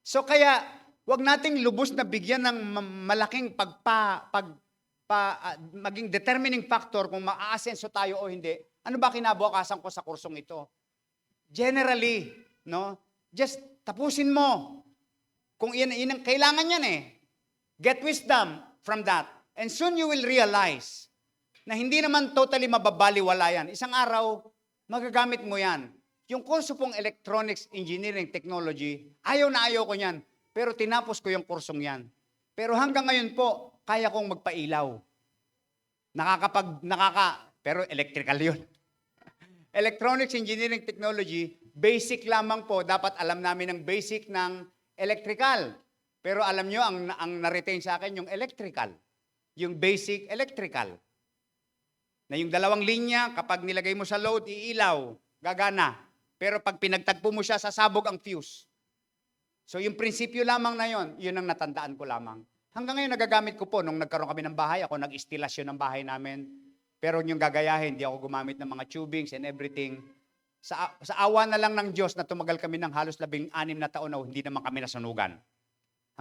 D: So kaya, wag nating lubos na bigyan ng malaking maging determining factor kung maa-asenso tayo o hindi. Ano ba kinabukasan ko sa kursong ito? Generally, no, just tapusin mo. Kung yan ang kailangan yan eh. Get wisdom from that. And soon you will realize na hindi naman totally mababaliwala yan. Isang araw, magagamit mo yan. Yung kurso pong Electronics Engineering Technology, ayaw na ayaw ko yan. Pero tinapos ko yung kursong yan. Pero hanggang ngayon po, kaya kong magpailaw. Pero electrical yun. Electronics Engineering Technology, basic lamang po, dapat alam namin ang basic ng electrical. Pero alam nyo, ang na-retain sa akin yung electrical. Yung basic electrical. Na yung dalawang linya, kapag nilagay mo sa load, iilaw, gagana. Pero pag pinagtagpo mo siya, sasabog ang fuse. So yung prinsipyo lamang na yon, yun ang natandaan ko lamang. Hanggang ngayon nagagamit ko po, nung nagkaroon kami ng bahay, ako nag-istilasyon ng bahay namin. Pero yung gagayahin, hindi ako gumamit ng mga tubings and everything. Sa awa na lang ng Diyos na tumagal kami ng halos 16 na taon na hindi naman kami nasunugan.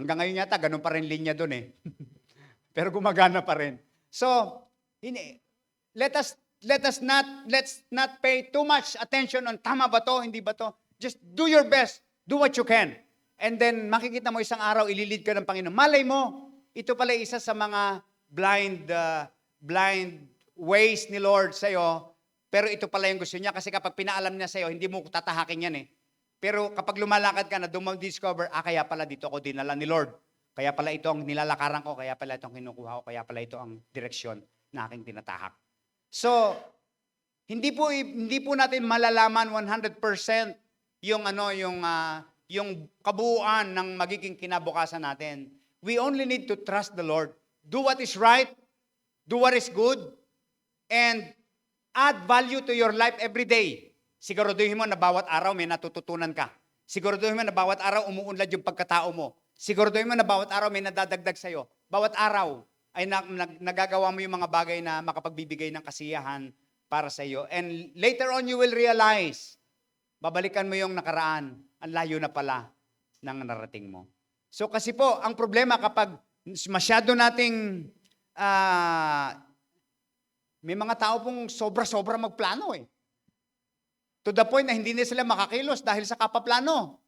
D: Hanggang ngayon yata, ganun pa rin linya doon eh. Pero gumagana pa rin. So, let's not pay too much attention on tama ba to, hindi ba to. Just do your best. Do what you can. And then, makikita mo isang araw, ililid ka ng Panginoon. Malay mo, ito pala isa sa mga blind ways ni Lord sa'yo. Pero ito pala yung gusto niya. Kasi kapag pinaalam niya sa'yo, hindi mo tatahakin yan eh. Pero kapag lumalakad ka na, doon discover, kaya pala dito ako dinala ni Lord. Kaya pala ito ang nilalakaran ko, kaya pala ito ang kinukuha ko, kaya pala ito ang direksyon na aking tinatahak. So, hindi po natin malalaman 100% yung kabuuan ng magiging kinabukasan natin. We only need to trust the Lord. Do what is right, do what is good, and add value to your life every day. Siguraduhin mo na bawat araw may natututunan ka. Siguraduhin mo na bawat araw umuunlad yung pagkatao mo. Siguraduhin mo na bawat araw may nadadagdag sa'yo. Bawat araw ay nagagawa mo yung mga bagay na makapagbibigay ng kasiyahan para sa iyo. And later on, you will realize, babalikan mo yung nakaraan, ang layo na pala ng narating mo. So kasi po, ang problema kapag masyado nating, may mga tao pong sobra-sobra magplano eh. To the point na hindi na sila makakilos dahil sa kapaplano.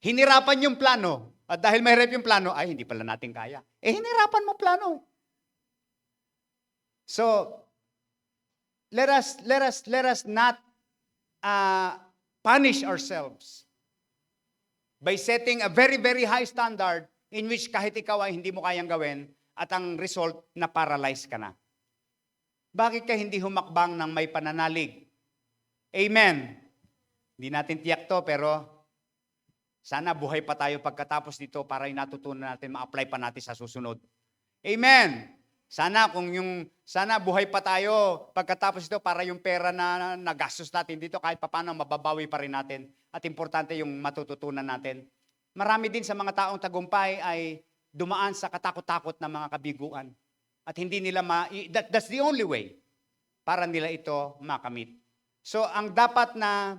D: Hinirapan yung plano. At dahil mahirap yung plano, ay hindi pala natin kaya. Hinirapan mo plano. So, let us not punish ourselves by setting a very, very high standard in which kahit ikaw ay hindi mo kayang gawin at ang result, na-paralyze ka na. Bakit ka hindi humakbang ng may pananalig? Amen. Hindi natin tiyak to, pero sana buhay pa tayo pagkatapos dito para yung natutunan natin, ma-apply pa natin sa susunod. Amen. Sana buhay pa tayo pagkatapos dito para yung pera na nagastos natin dito kahit paano mababawi pa rin natin. At importante yung matututunan natin. Marami din sa mga taong tagumpay ay dumaan sa katakot-takot na mga kabiguan. At hindi nila that's the only way para nila ito makamit. So ang dapat na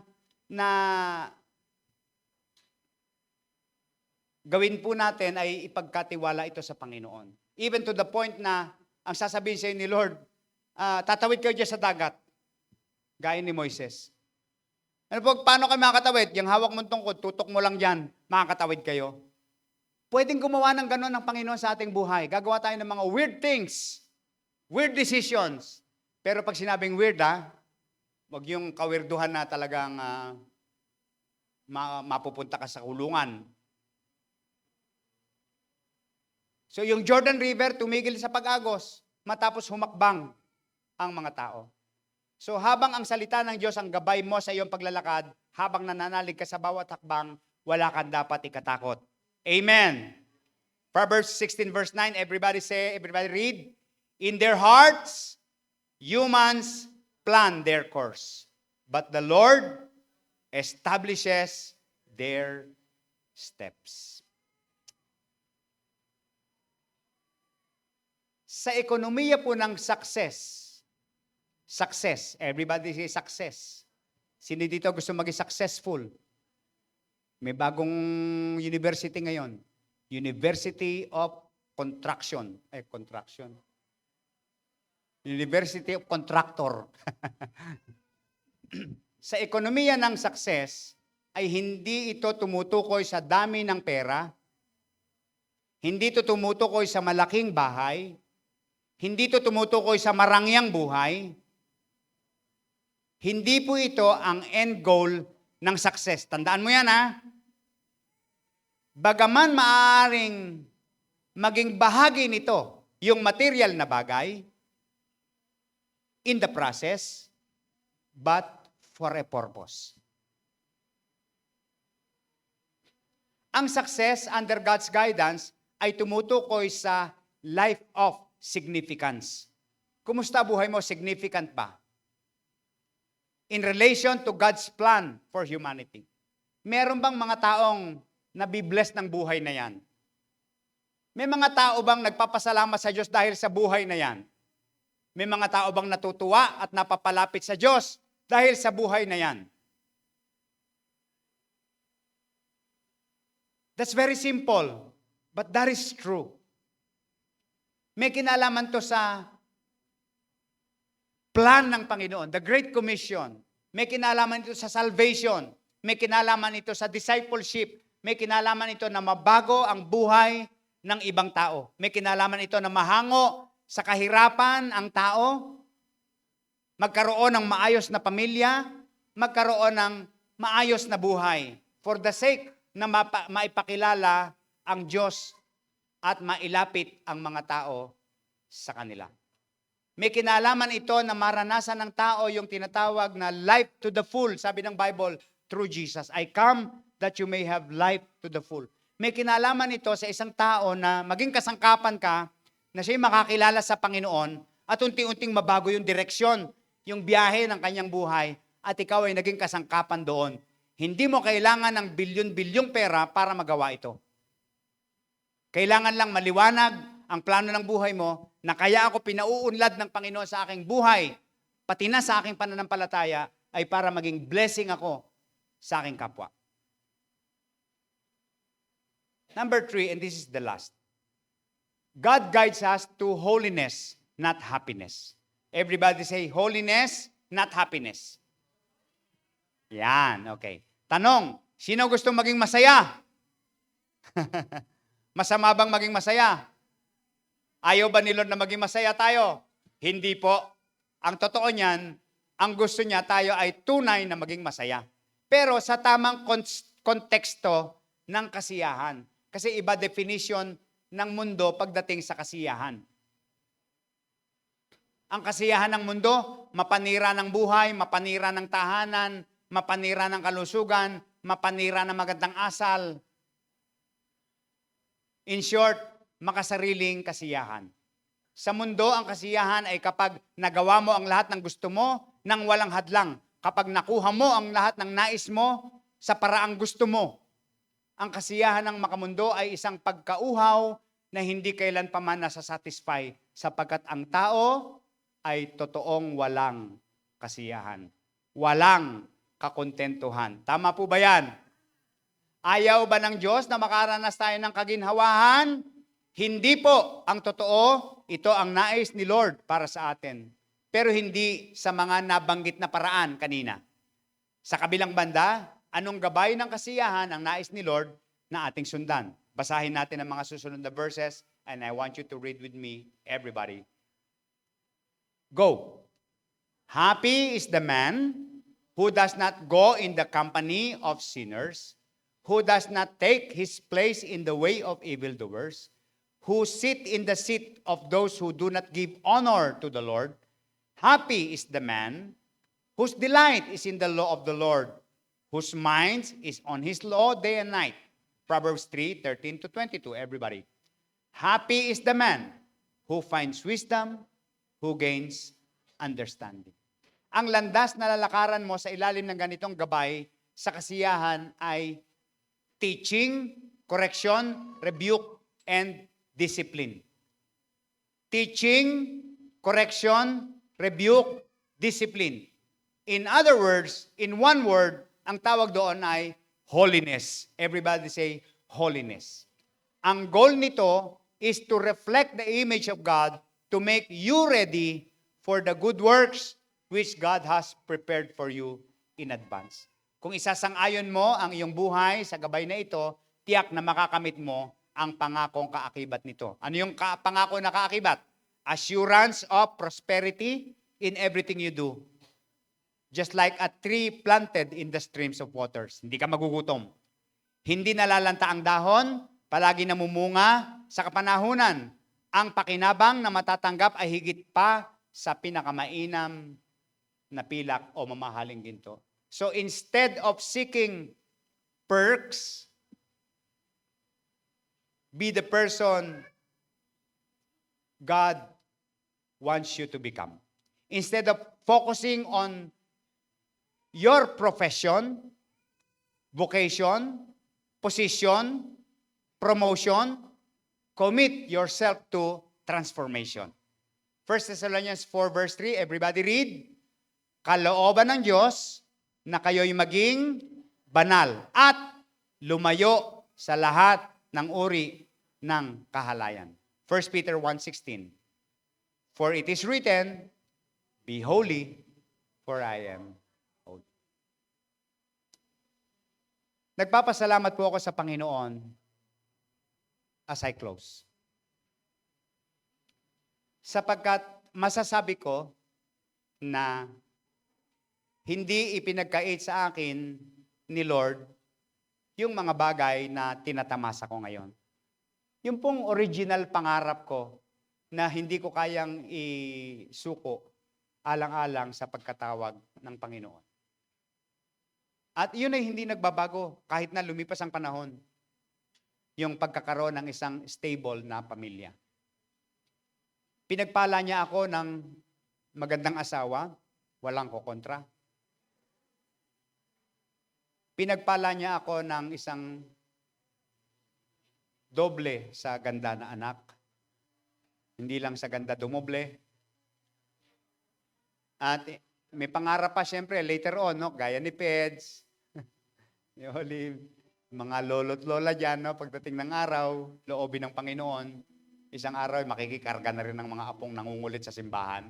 D: gawin po natin ay ipagkatiwala ito sa Panginoon. Even to the point na ang sasabihin sa ni Lord, tatawid kayo dyan sa dagat. Gaya ni Moises. Paano kayo makakatawid? Yung hawak mong tungkod, tutok mo lang dyan, makakatawid kayo. Pwedeng gumawa ng gano'n ng Panginoon sa ating buhay. Gagawa tayo ng mga weird things, weird decisions. Pero pag sinabing weird, wag yung kawirduhan na talagang mapupunta ka sa kulungan. So yung Jordan River, tumigil sa pag-agos, matapos humakbang ang mga tao. So habang ang salita ng Diyos ang gabay mo sa iyong paglalakad, habang nananalig ka sa bawat hakbang, wala kang dapat ikatakot. Amen. Proverbs 16 verse 9, everybody read. In their hearts, humans plan their course, but the Lord establishes their steps. Sa ekonomiya po ng success, everybody say success. Sino dito gusto maging successful? May bagong university ngayon. University of Contraction. University of Contractor. sa ekonomiya ng success ay hindi ito tumutukoy sa dami ng pera, hindi ito tumutukoy sa malaking bahay, hindi ito tumutukoy sa marangyang buhay. Hindi po ito ang end goal ng success. Tandaan mo yan, ha? Bagaman maaaring maging bahagi nito yung material na bagay in the process, but for a purpose. Ang success under God's guidance ay tumutukoy sa life of significance. Kumusta buhay mo? Significant ba? In relation to God's plan for humanity. Meron bang mga taong nabibless ng buhay na yan? May mga tao bang nagpapasalamat sa Diyos dahil sa buhay na yan? May mga tao bang natutuwa at napapalapit sa Diyos dahil sa buhay na yan? That's very simple, but that is true. May kinalaman to sa plan ng Panginoon, the Great Commission. May kinalaman ito sa salvation. May kinalaman ito sa discipleship. May kinalaman ito na mabago ang buhay ng ibang tao. May kinalaman ito na mahango sa kahirapan ang tao, magkaroon ng maayos na pamilya, magkaroon ng maayos na buhay. For the sake na maipakilala ang Diyos at mailapit ang mga tao sa kanila. May kinalaman ito na maranasan ng tao yung tinatawag na life to the full. Sabi ng Bible, through Jesus. I come that you may have life to the full. May kinalaman ito sa isang tao na maging kasangkapan ka na siya'y makakilala sa Panginoon at unti-unting mabago yung direksyon, yung biyahe ng kanyang buhay at ikaw ay naging kasangkapan doon. Hindi mo kailangan ng bilyon-bilyong pera para magawa ito. Kailangan lang maliwanag ang plano ng buhay mo na kaya ako pinauunlad ng Panginoon sa aking buhay, pati na sa aking pananampalataya, ay para maging blessing ako sa aking kapwa. Number 3, and this is the last. God guides us to holiness, not happiness. Everybody say, holiness, not happiness. Yan, okay. Tanong, sino gusto maging masaya? Masama bang maging masaya? Ayaw ba ni Lord na maging masaya tayo? Hindi po. Ang totoo niyan, ang gusto niya tayo ay tunay na maging masaya. Pero sa tamang konteksto ng kasiyahan. Kasi iba definition ng mundo pagdating sa kasiyahan. Ang kasiyahan ng mundo, mapanira ng buhay, mapanira ng tahanan, mapanira ng kalusugan, mapanira ng magandang asal. In short, makasariling kasiyahan. Sa mundo, ang kasiyahan ay kapag nagawa mo ang lahat ng gusto mo nang walang hadlang. Kapag nakuha mo ang lahat ng nais mo sa paraang gusto mo. Ang kasiyahan ng makamundo ay isang pagkauhaw na hindi kailan pa man nasasatisfy sapagkat ang tao ay totoong walang kasiyahan. Walang kakontentuhan. Tama po ba yan? Ayaw ba ng Diyos na makaranas tayo ng kaginhawahan? Hindi po. Ang totoo, ito ang nais ni Lord para sa atin. Pero hindi sa mga nabanggit na paraan kanina. Sa kabilang banda, anong gabay ng kasiyahan ang nais ni Lord na ating sundan? Basahin natin ang mga susunod na verses and I want you to read with me, everybody. Go. Happy is the man who does not go in the company of sinners, who does not take his place in the way of evildoers, who sit in the seat of those who do not give honor to the Lord. Happy is the man whose delight is in the law of the Lord, whose mind is on his law day and night. Proverbs 3:13-22, everybody. Happy is the man who finds wisdom, who gains understanding. Ang landas na lalakaran mo sa ilalim ng ganitong gabay sa kasiyahan ay teaching, correction, rebuke, and discipline. Teaching, correction, rebuke, discipline. In other words, in one word, ang tawag doon ay holiness. Everybody say holiness. Ang goal nito is to reflect the image of God to make you ready for the good works which God has prepared for you in advance. Kung isasang-ayon mo ang iyong buhay sa gabay na ito, tiyak na makakamit mo ang pangakong kaakibat nito. Ano yung pangako na kaakibat? Assurance of prosperity in everything you do. Just like a tree planted in the streams of waters. Hindi ka magugutom. Hindi nalalanta ang dahon, palagi namumunga sa kapanahunan. Ang pakinabang na matatanggap ay higit pa sa pinakamainam na pilak o mamahaling ginto. So instead of seeking perks, be the person God wants you to become. Instead of focusing on your profession, vocation, position, promotion, commit yourself to transformation. 1 Thessalonians 4 verse 3, everybody read. Kalooban ng Diyos na kayo'y maging banal at lumayo sa lahat ng uri ng kahalayan. 1 Peter 1:16. For it is written, be holy, for I am holy. Nagpapasalamat po ako sa Panginoon as I close. Sapagkat masasabi ko na hindi ipinagkait sa akin ni Lord yung mga bagay na tinatamasa ko ngayon. Yung pong original pangarap ko na hindi ko kayang isuko alang-alang sa pagkatawag ng Panginoon. At yun ay hindi nagbabago kahit na lumipas ang panahon. Yung pagkakaroon ng isang stable na pamilya. Pinagpala niya ako ng magandang asawa, walang kokontra. Pinagpala niya ako ng isang doble sa ganda na anak. Hindi lang sa ganda dumoble. At may pangarap pa siyempre later on, no? Gaya ni Peds, ni Olive, mga lolo't lola dyan, no? Pagdating ng araw, loobin ng Panginoon, isang araw makikikarga na rin ng mga apong nangungulit sa simbahan.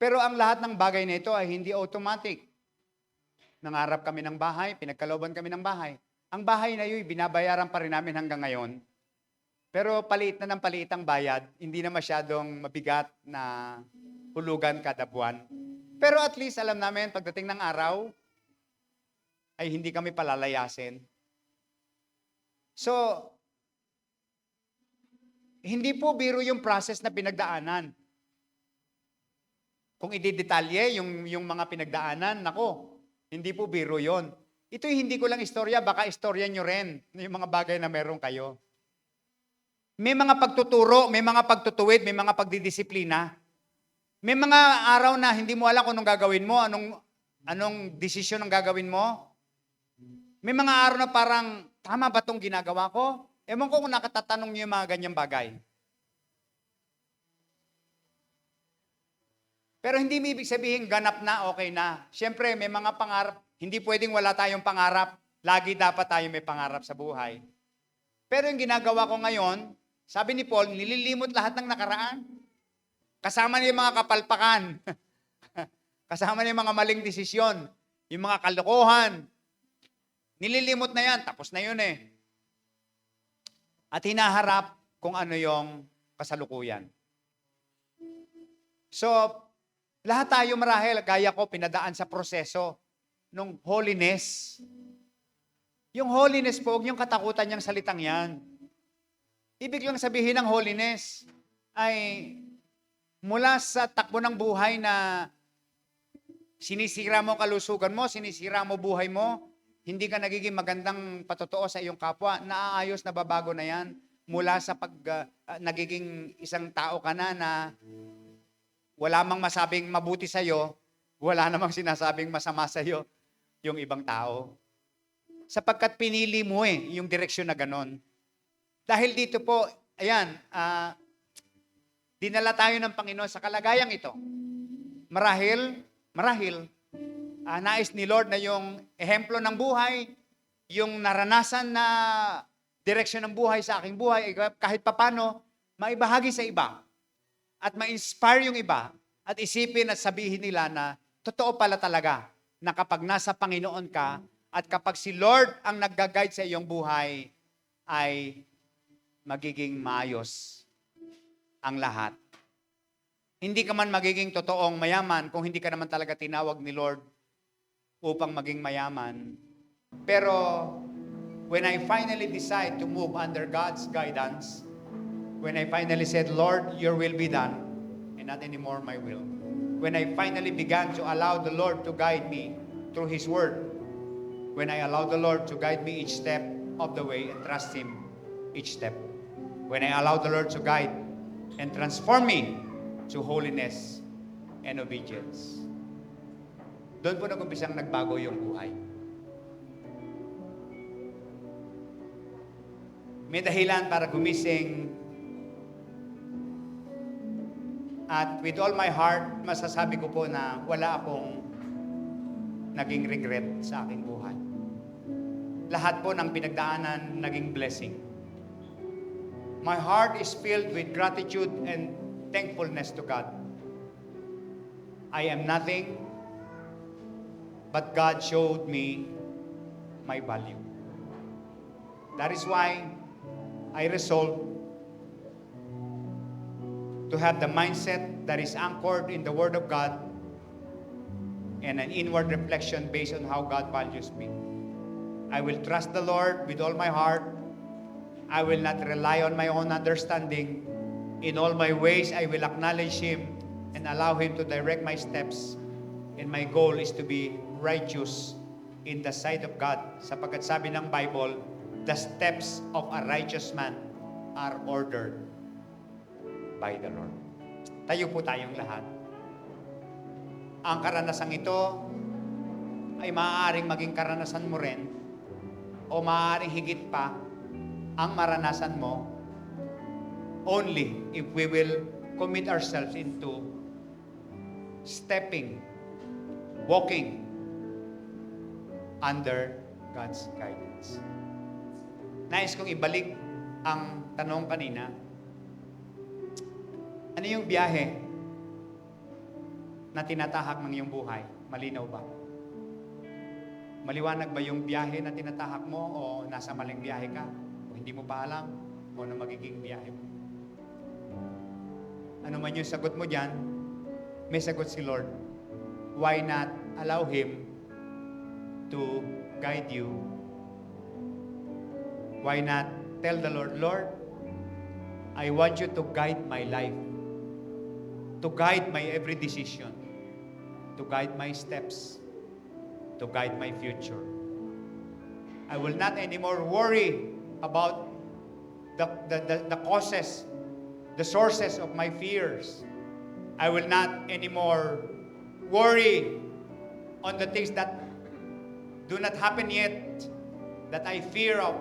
D: Pero ang lahat ng bagay na ito ay hindi automatic. Nangarap kami ng bahay, pinagkalooban kami ng bahay. Ang bahay na yun, binabayaran pa rin namin hanggang ngayon. Pero paliit na ng paliit ang bayad, hindi na masyadong mabigat na hulugan kada buwan. Pero at least alam namin, pagdating ng araw, ay hindi kami palalayasin. So, hindi po biro yung process na pinagdaanan. Kung ididetalye yung mga pinagdaanan, nako, hindi po biro yon. Ito'y hindi ko lang istorya, baka istorya nyo rin yung mga bagay na meron kayo. May mga pagtuturo, may mga pagtutuwid, may mga pagdidisiplina. May mga araw na hindi mo alam kung anong gagawin mo, anong desisyon ang gagawin mo. May mga araw na parang, tama ba itong ginagawa ko? Ewan ko kung nakatatanong niyo yung mga ganyang bagay. Pero hindi ibig sabihin ganap na, okay na. Siyempre, may mga pangarap. Hindi pwedeng wala tayong pangarap. Lagi dapat tayo may pangarap sa buhay. Pero yung ginagawa ko ngayon, sabi ni Paul, nililimot lahat ng nakaraan. Kasama niya yung mga kapalpakan. Kasama niya yung mga maling desisyon. Yung mga kalokohan. Nililimot na yan. Tapos na yun eh. At hinaharap kung ano yung kasalukuyan. So, lahat tayo marahil, gaya ko, pinadaan sa proseso ng holiness. Yung holiness po, huwag yung katakutan niyang salitang yan. Ibig lang sabihin ng holiness ay mula sa takbo ng buhay na sinisira mo kalusugan mo, sinisira mo buhay mo, hindi ka nagiging magandang patotoo sa iyong kapwa, naaayos, nababago na yan. Mula sa nagiging isang tao ka na wala mang masabing mabuti sa'yo, wala namang sinasabing masama sa'yo yung ibang tao. Sapagkat pinili mo yung direksyon na ganon. Dahil dito po, ayan, dinala tayo ng Panginoon sa kalagayang ito. Marahil, nais ni Lord na yung ehemplo ng buhay, yung naranasan na direksyon ng buhay sa aking buhay, kahit papano, maibahagi sa iba. At ma-inspire yung iba At isipin at sabihin nila na totoo pala talaga na kapag nasa Panginoon ka at kapag si Lord ang nagga-guide sa iyong buhay, ay magiging maayos ang lahat. Hindi ka man magiging totoong mayaman kung hindi ka naman talaga tinawag ni Lord upang maging mayaman. Pero when I finally decide to move under God's guidance, when I finally said, Lord, your will be done, and not anymore my will. When I finally began to allow the Lord to guide me through His Word, when I allow the Lord to guide me each step of the way and trust Him each step, when I allow the Lord to guide and transform me to holiness and obedience, doon po nag-umpisang nagbago yung buhay. May dahilan para gumising. At with all my heart, masasabi ko po na wala akong naging regret sa aking buhay. Lahat po ng pinagdaanan naging blessing. My heart is filled with gratitude and thankfulness to God. I am nothing, but God showed me my value. That is why I resolved to have the mindset that is anchored in the Word of God and an inward reflection based on how God values me. I will trust the Lord with all my heart. I will not rely on my own understanding. In all my ways, I will acknowledge Him and allow Him to direct my steps. And my goal is to be righteous in the sight of God. Sapagkat sabi ng Bible, the steps of a righteous man are ordered by the Lord. Tayo po tayong lahat. Ang karanasang ito ay maaaring maging karanasan mo rin o maaaring higit pa ang maranasan mo only if we will commit ourselves into stepping, walking under God's guidance. Nais kong ibalik ang tanong kanina. Ano yung biyahe na tinatahak ng iyong buhay? Malinaw ba? Maliwanag ba yung biyahe na tinatahak mo o nasa maling biyahe ka? O hindi mo pa alam o na magiging biyahe mo? Ano man yung sagot mo dyan, may sagot si Lord. Why not allow Him to guide you? Why not tell the Lord, Lord, I want you to guide my life, to guide my every decision, to guide my steps, to guide my future. I will not anymore worry about the causes, the sources of my fears. I will not anymore worry on the things that do not happen yet, that I fear of.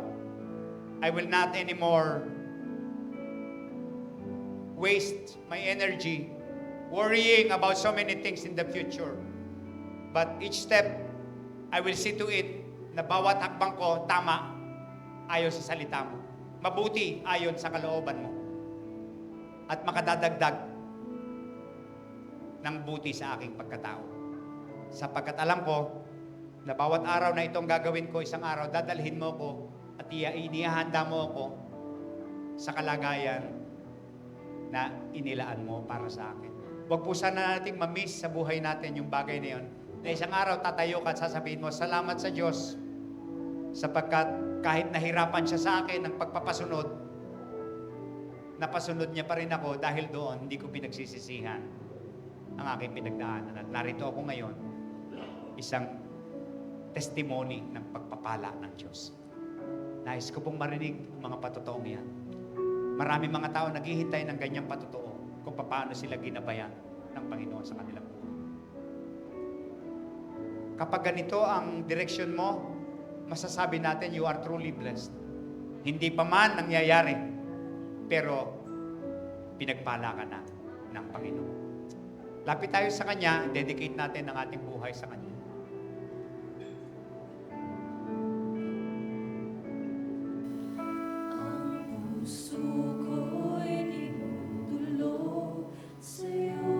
D: I will not anymore waste my energy worrying about so many things in the future. But each step, I will see to it na bawat hakbang ko tama ayon sa salita mo. Mabuti ayon sa kalooban mo. At makadadagdag ng buti sa aking pagkatao. Sapagkat alam ko na bawat araw na itong gagawin ko, isang araw, dadalhin mo ko at inihahanda mo ako sa kalagayan na inilaan mo para sa akin. Huwag po sana nating ma-miss sa buhay natin yung bagay na yun. Na isang araw tatayo ka at sasabihin mo, salamat sa Diyos sapagkat kahit nahirapan siya sa akin ng pagpapasunod, napasunod niya pa rin ako dahil doon hindi ko pinagsisisihan ang aking pinagdaanan. At narito ako ngayon, isang testimony ng pagpapala ng Diyos. Nais ko pong marinig ang mga patotoong yan. Maraming mga tao naghihintay ng ganyang patotoo kung paano sila ginabayan ng Panginoon sa kanilang buhay. Kapag ganito ang direksyon mo, masasabi natin you are truly blessed. Hindi pa man nangyayari, pero pinagpala ka na ng Panginoon. Lapit tayo sa Kanya, dedicate natin ang ating buhay sa Kanya.
B: Ang puso ko'y dinudulog sa'yo.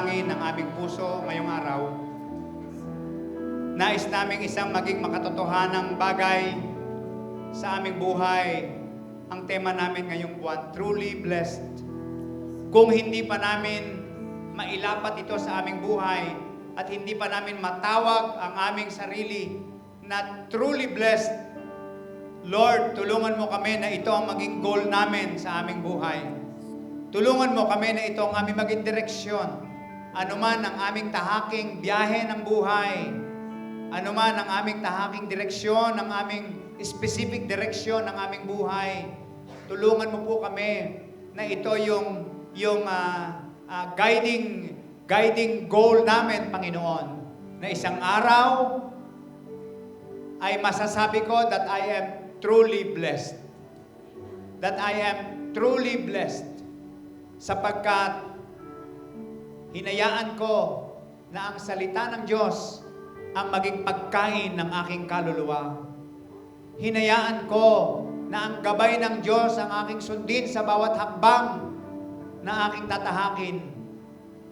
D: dalangin ng aming puso ngayong araw. Nais naming isang maging makatotohanang bagay sa aming buhay. Ang tema namin ngayong buwan, truly blessed. Kung hindi pa namin mailapat ito sa aming buhay at hindi pa namin matawag ang aming sarili na truly blessed, Lord, tulungan mo kami na ito ang maging goal namin sa aming buhay. Tulungan mo kami na ito ang aming maging direksyon. Ano man ang aming tahaking biyahe ng buhay, ano man ang aming tahaking direksyon, ang aming specific direksyon ng aming buhay, tulungan mo po kami na ito yung guiding goal namin, Panginoon, na isang araw ay masasabi ko that I am truly blessed. That I am truly blessed. Sapagkat hinayaan ko na ang salita ng Diyos ang maging pagkain ng aking kaluluwa. Hinayaan ko na ang gabay ng Diyos ang aking sundin sa bawat hakbang na aking tatahakin.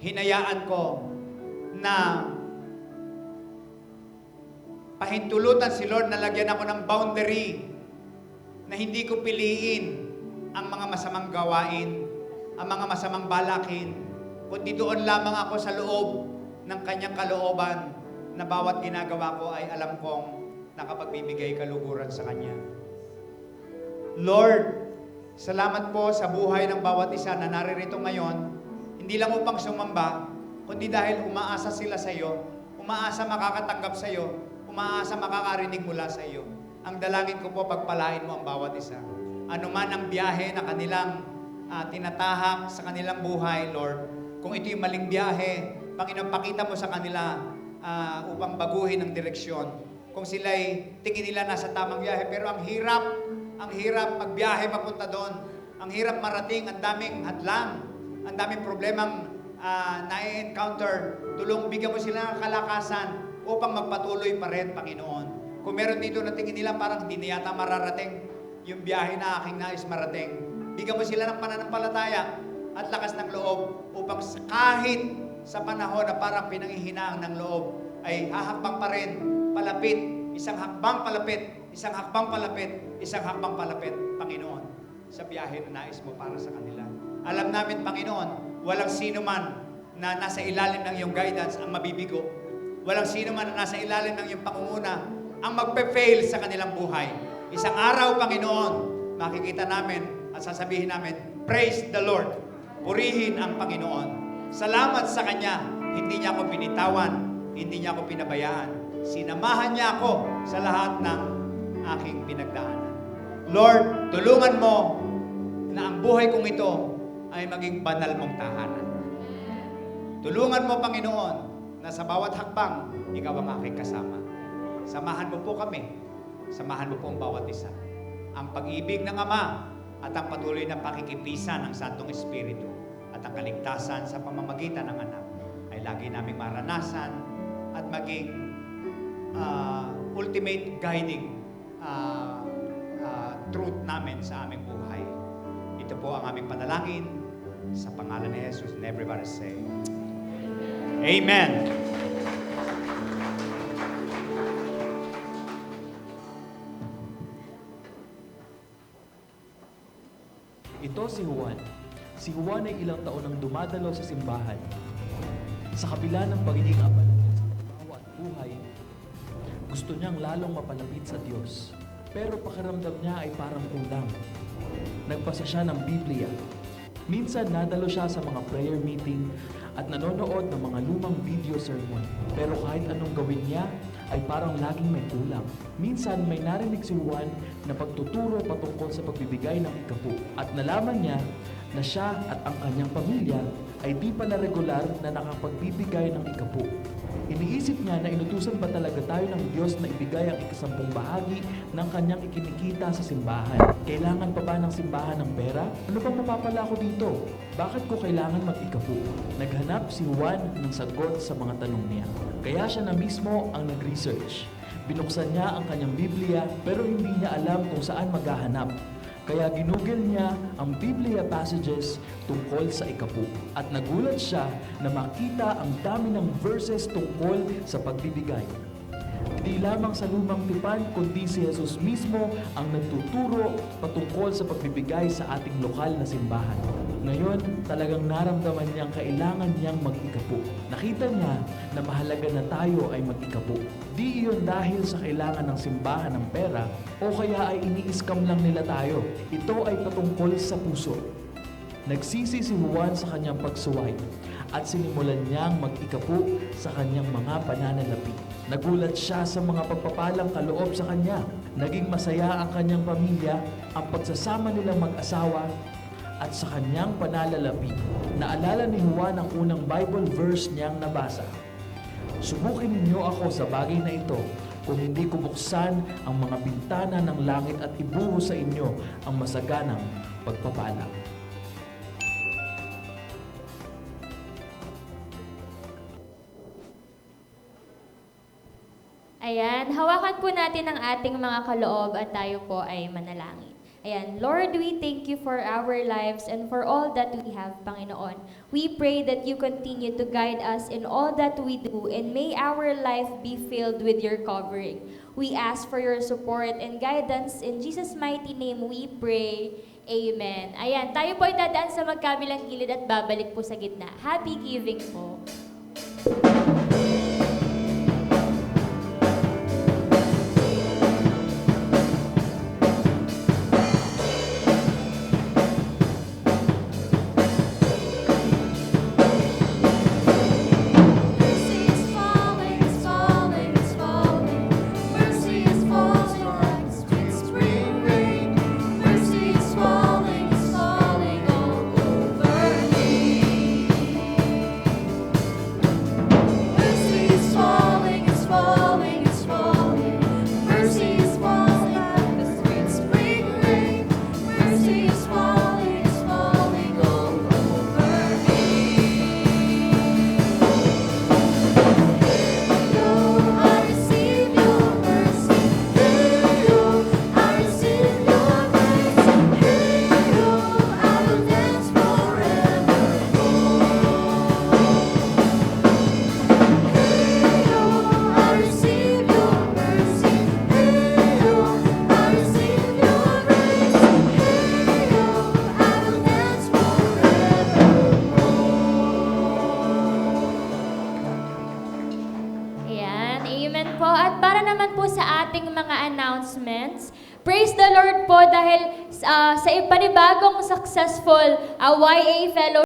D: Hinayaan ko na pahintulutan si Lord na lagyan ako ng boundary na hindi ko piliin ang mga masamang gawain, ang mga masamang balakin, kundi doon lamang ako sa loob ng kanyang kalooban na bawat ginagawa ko ay alam kong nakapagbibigay kaluguran sa Kanya. Lord, salamat po sa buhay ng bawat isa na naririto ngayon, hindi lang upang sumamba, kundi dahil umaasa sila sa iyo, umaasa makakatanggap sa iyo, umaasa makakarinig mula sa iyo. Ang dalangin ko po, pagpalain mo ang bawat isa. Ano man ang biyahe na kanilang tinatahak sa kanilang buhay, Lord, kung ito'y maling biyahe, Panginoon, pakita mo sa kanila upang baguhin ang direksyon. Kung sila'y tingin nila nasa tamang biyahe, pero ang hirap magbiyahe papunta doon. Ang hirap marating, ang daming hadlang, ang daming problemang na-encounter. Bigyan mo sila ng kalakasan upang magpatuloy pa rin, Panginoon. Kung meron dito na tingin nila parang hindi na yata mararating yung biyahe na aking nais marating, bigyan mo sila ng pananampalataya at lakas ng loob upang kahit sa panahon na parang pinanghihinaan ng loob, ay hahakbang pa rin, palapit, isang hakbang palapit, isang hakbang palapit, isang hakbang palapit, Panginoon, sa biyahe na nais mo para sa kanila. Alam namin, Panginoon, walang sino man na nasa ilalim ng iyong guidance ang mabibigo. Walang sino man na nasa ilalim ng iyong pangunguna ang magpe-fail sa kanilang buhay. Isang araw, Panginoon, makikita namin at sasabihin namin, praise the Lord. Purihin ang Panginoon. Salamat sa Kanya, hindi niya ako binitawan, hindi niya ako pinabayaan. Sinamahan niya ako sa lahat ng aking pinagdaanan. Lord, tulungan mo na ang buhay kong ito ay maging banal mong tahanan. Tulungan mo, Panginoon, na sa bawat hakbang, ikaw ang aking kasama. Samahan mo po kami, samahan mo po ang bawat isa. Ang pag-ibig ng Ama at ang patuloy na pakikipisan ng Santong Espiritu at ang kaligtasan sa pamamagitan ng anak ay lagi naming maranasan at maging ultimate guiding truth namin sa aming buhay. Ito po ang aming panalangin sa pangalan ni Jesus. And everybody say, Amen.
E: Ito si Juan. Si Juan ay ilang taon nang dumadalo sa simbahan. Sa kabila ng pagiging abala niya sa trabaho at buhay, gusto niyang lalong mapalapit sa Diyos. Pero pakiramdam niya ay parang kulang. Nagbasa siya ng Biblia. Minsan nadalo siya sa mga prayer meeting at nanonood ng mga lumang video sermon. Pero kahit anong gawin niya, ay parang laging may kulang. Minsan may narinig si Juan na pagtuturo patungkol sa pagbibigay ng ikapu. At nalaman niya na siya at ang kanyang pamilya ay di pala regular na nakapagbibigay ng ikapu. Iniisip niya na inutusan ba talaga tayo ng Diyos na ibigay ang ikasampung bahagi ng kanyang ikinikita sa simbahan? Kailangan pa ba ng simbahan ng pera? Ano bang mapapala ko dito? Bakit ko kailangan mag-ikapu? Naghanap si Juan ng sagot sa mga tanong niya. Kaya siya na mismo ang nag-research. Binuksan niya ang kanyang Biblia pero hindi niya alam kung saan maghahanap. Kaya ginugol niya ang Biblia passages tungkol sa ikapu. At nagulat siya na makita ang dami ng verses tungkol sa pagbibigay. Hindi lamang sa lumang tipan, kundi si Jesus mismo ang nagtuturo patungkol sa pagbibigay sa ating lokal na simbahan. Ngayon, talagang naramdaman niyang kailangan niyang mag-ikapu. Nakita niya na mahalaga na tayo ay mag-ikapu. Di iyon dahil sa kailangan ng simbahan ng pera o kaya ay ini-scam lang nila tayo. Ito ay patungkol sa puso. Nagsisi si Juan sa kanyang pagsuway at sinimulan niyang mag-ikapu sa kanyang mga pananalapi. Nagulat siya sa mga pagpapalang kaloob sa kanya. Naging masaya ang kanyang pamilya, ang pagsasama nilang mag-asawa at sa kanyang pananalapi. Naalala ni Juan ang unang Bible verse niyang nabasa. Subukin ninyo ako sa bagay na ito kung hindi ko buksan ang mga bintana ng langit at ibuhos sa inyo ang masaganang pagpapala.
C: Ayan, hawakan po natin ang ating mga kaloob at tayo po ay manalangin. Ayan, Lord, we thank you for our lives and for all that we have, Panginoon. We pray that you continue to guide us in all that we do and may our life be filled with your covering. We ask for your support and guidance. In Jesus' mighty name we pray. Amen. Ayan, tayo po ay dadaan sa magkabilang gilid at babalik po sa gitna. Happy giving po.
B: Mercy is falling, it's falling, it's falling. Mercy is falling like sweet spring rain. Mercy is falling all over me. Mercy is falling, it's falling, it's falling. Mercy is falling like the sweet spring rain. Mercy is falling all over me. I receive your mercy. I receive your grace. I will dance forevermore. I receive your mercy. I receive your grace. I will dance
C: Ayan, amen po. At para naman po sa ating mga announcements, praise the Lord po dahil sa ipanibagong successful YA Fellowship